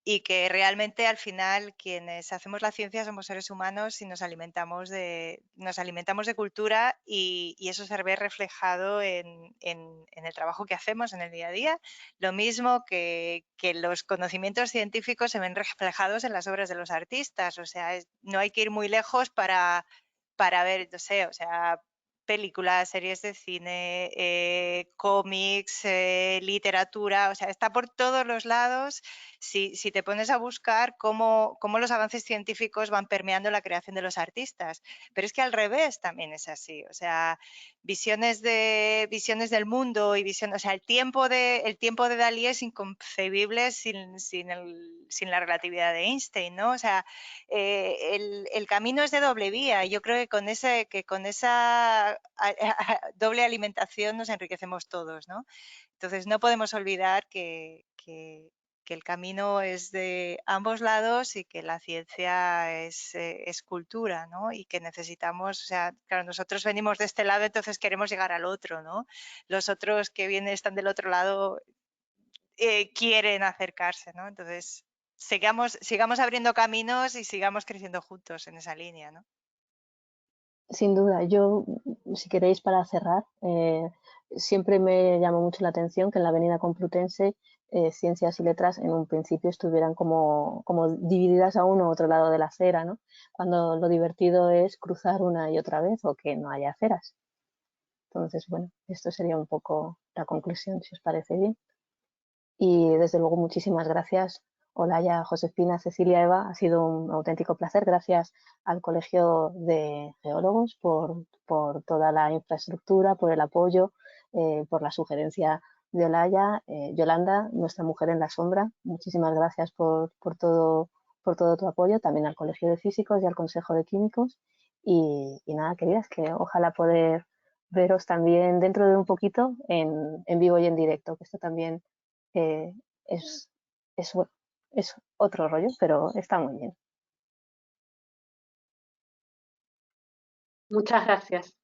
S8: y que realmente al final quienes hacemos la ciencia somos seres humanos y nos alimentamos de cultura, y eso se ve reflejado en el trabajo que hacemos en el día a día. Lo mismo que los conocimientos científicos se ven reflejados en las obras de los artistas. O sea, no hay que ir muy lejos para ver, no sé, o sea, películas, series de cine, cómics, literatura, o sea, está por todos los lados. Si te pones a buscar cómo los avances científicos van permeando la creación de los artistas. Pero es que al revés también es así. O sea, visiones del mundo o sea, el tiempo de Dalí es inconcebible sin la relatividad de Einstein, ¿no? O sea, el camino es de doble vía. Yo creo que con esa doble alimentación nos enriquecemos todos, ¿no? Entonces no podemos olvidar que el camino es de ambos lados y que la ciencia es cultura, ¿no? Y que necesitamos, o sea, claro, nosotros venimos de este lado, entonces queremos llegar al otro, ¿no? Los otros que están del otro lado quieren acercarse, ¿no? Entonces sigamos abriendo caminos y sigamos creciendo juntos en esa línea, ¿no?
S3: Sin duda, yo, si queréis para cerrar, siempre me llamó mucho la atención que en la Avenida Complutense Ciencias y Letras en un principio estuvieran como divididas a uno u otro lado de la acera, ¿no? Cuando lo divertido es cruzar una y otra vez o que no haya aceras. Entonces, bueno, esto sería un poco la conclusión, si os parece bien. Y desde luego muchísimas gracias, Olaya, Josefina, Cecilia, Eva. Ha sido un auténtico placer. Gracias al Colegio de Geólogos por toda la infraestructura, por el apoyo, por la sugerencia de Olaya. Yolanda, nuestra mujer en la sombra, muchísimas gracias por todo tu apoyo. También al Colegio de Físicos y al Consejo de Químicos. Y nada, queridas, que ojalá poder veros también dentro de un poquito en vivo y en directo, que esto también es otro rollo, pero está muy bien.
S6: Muchas gracias.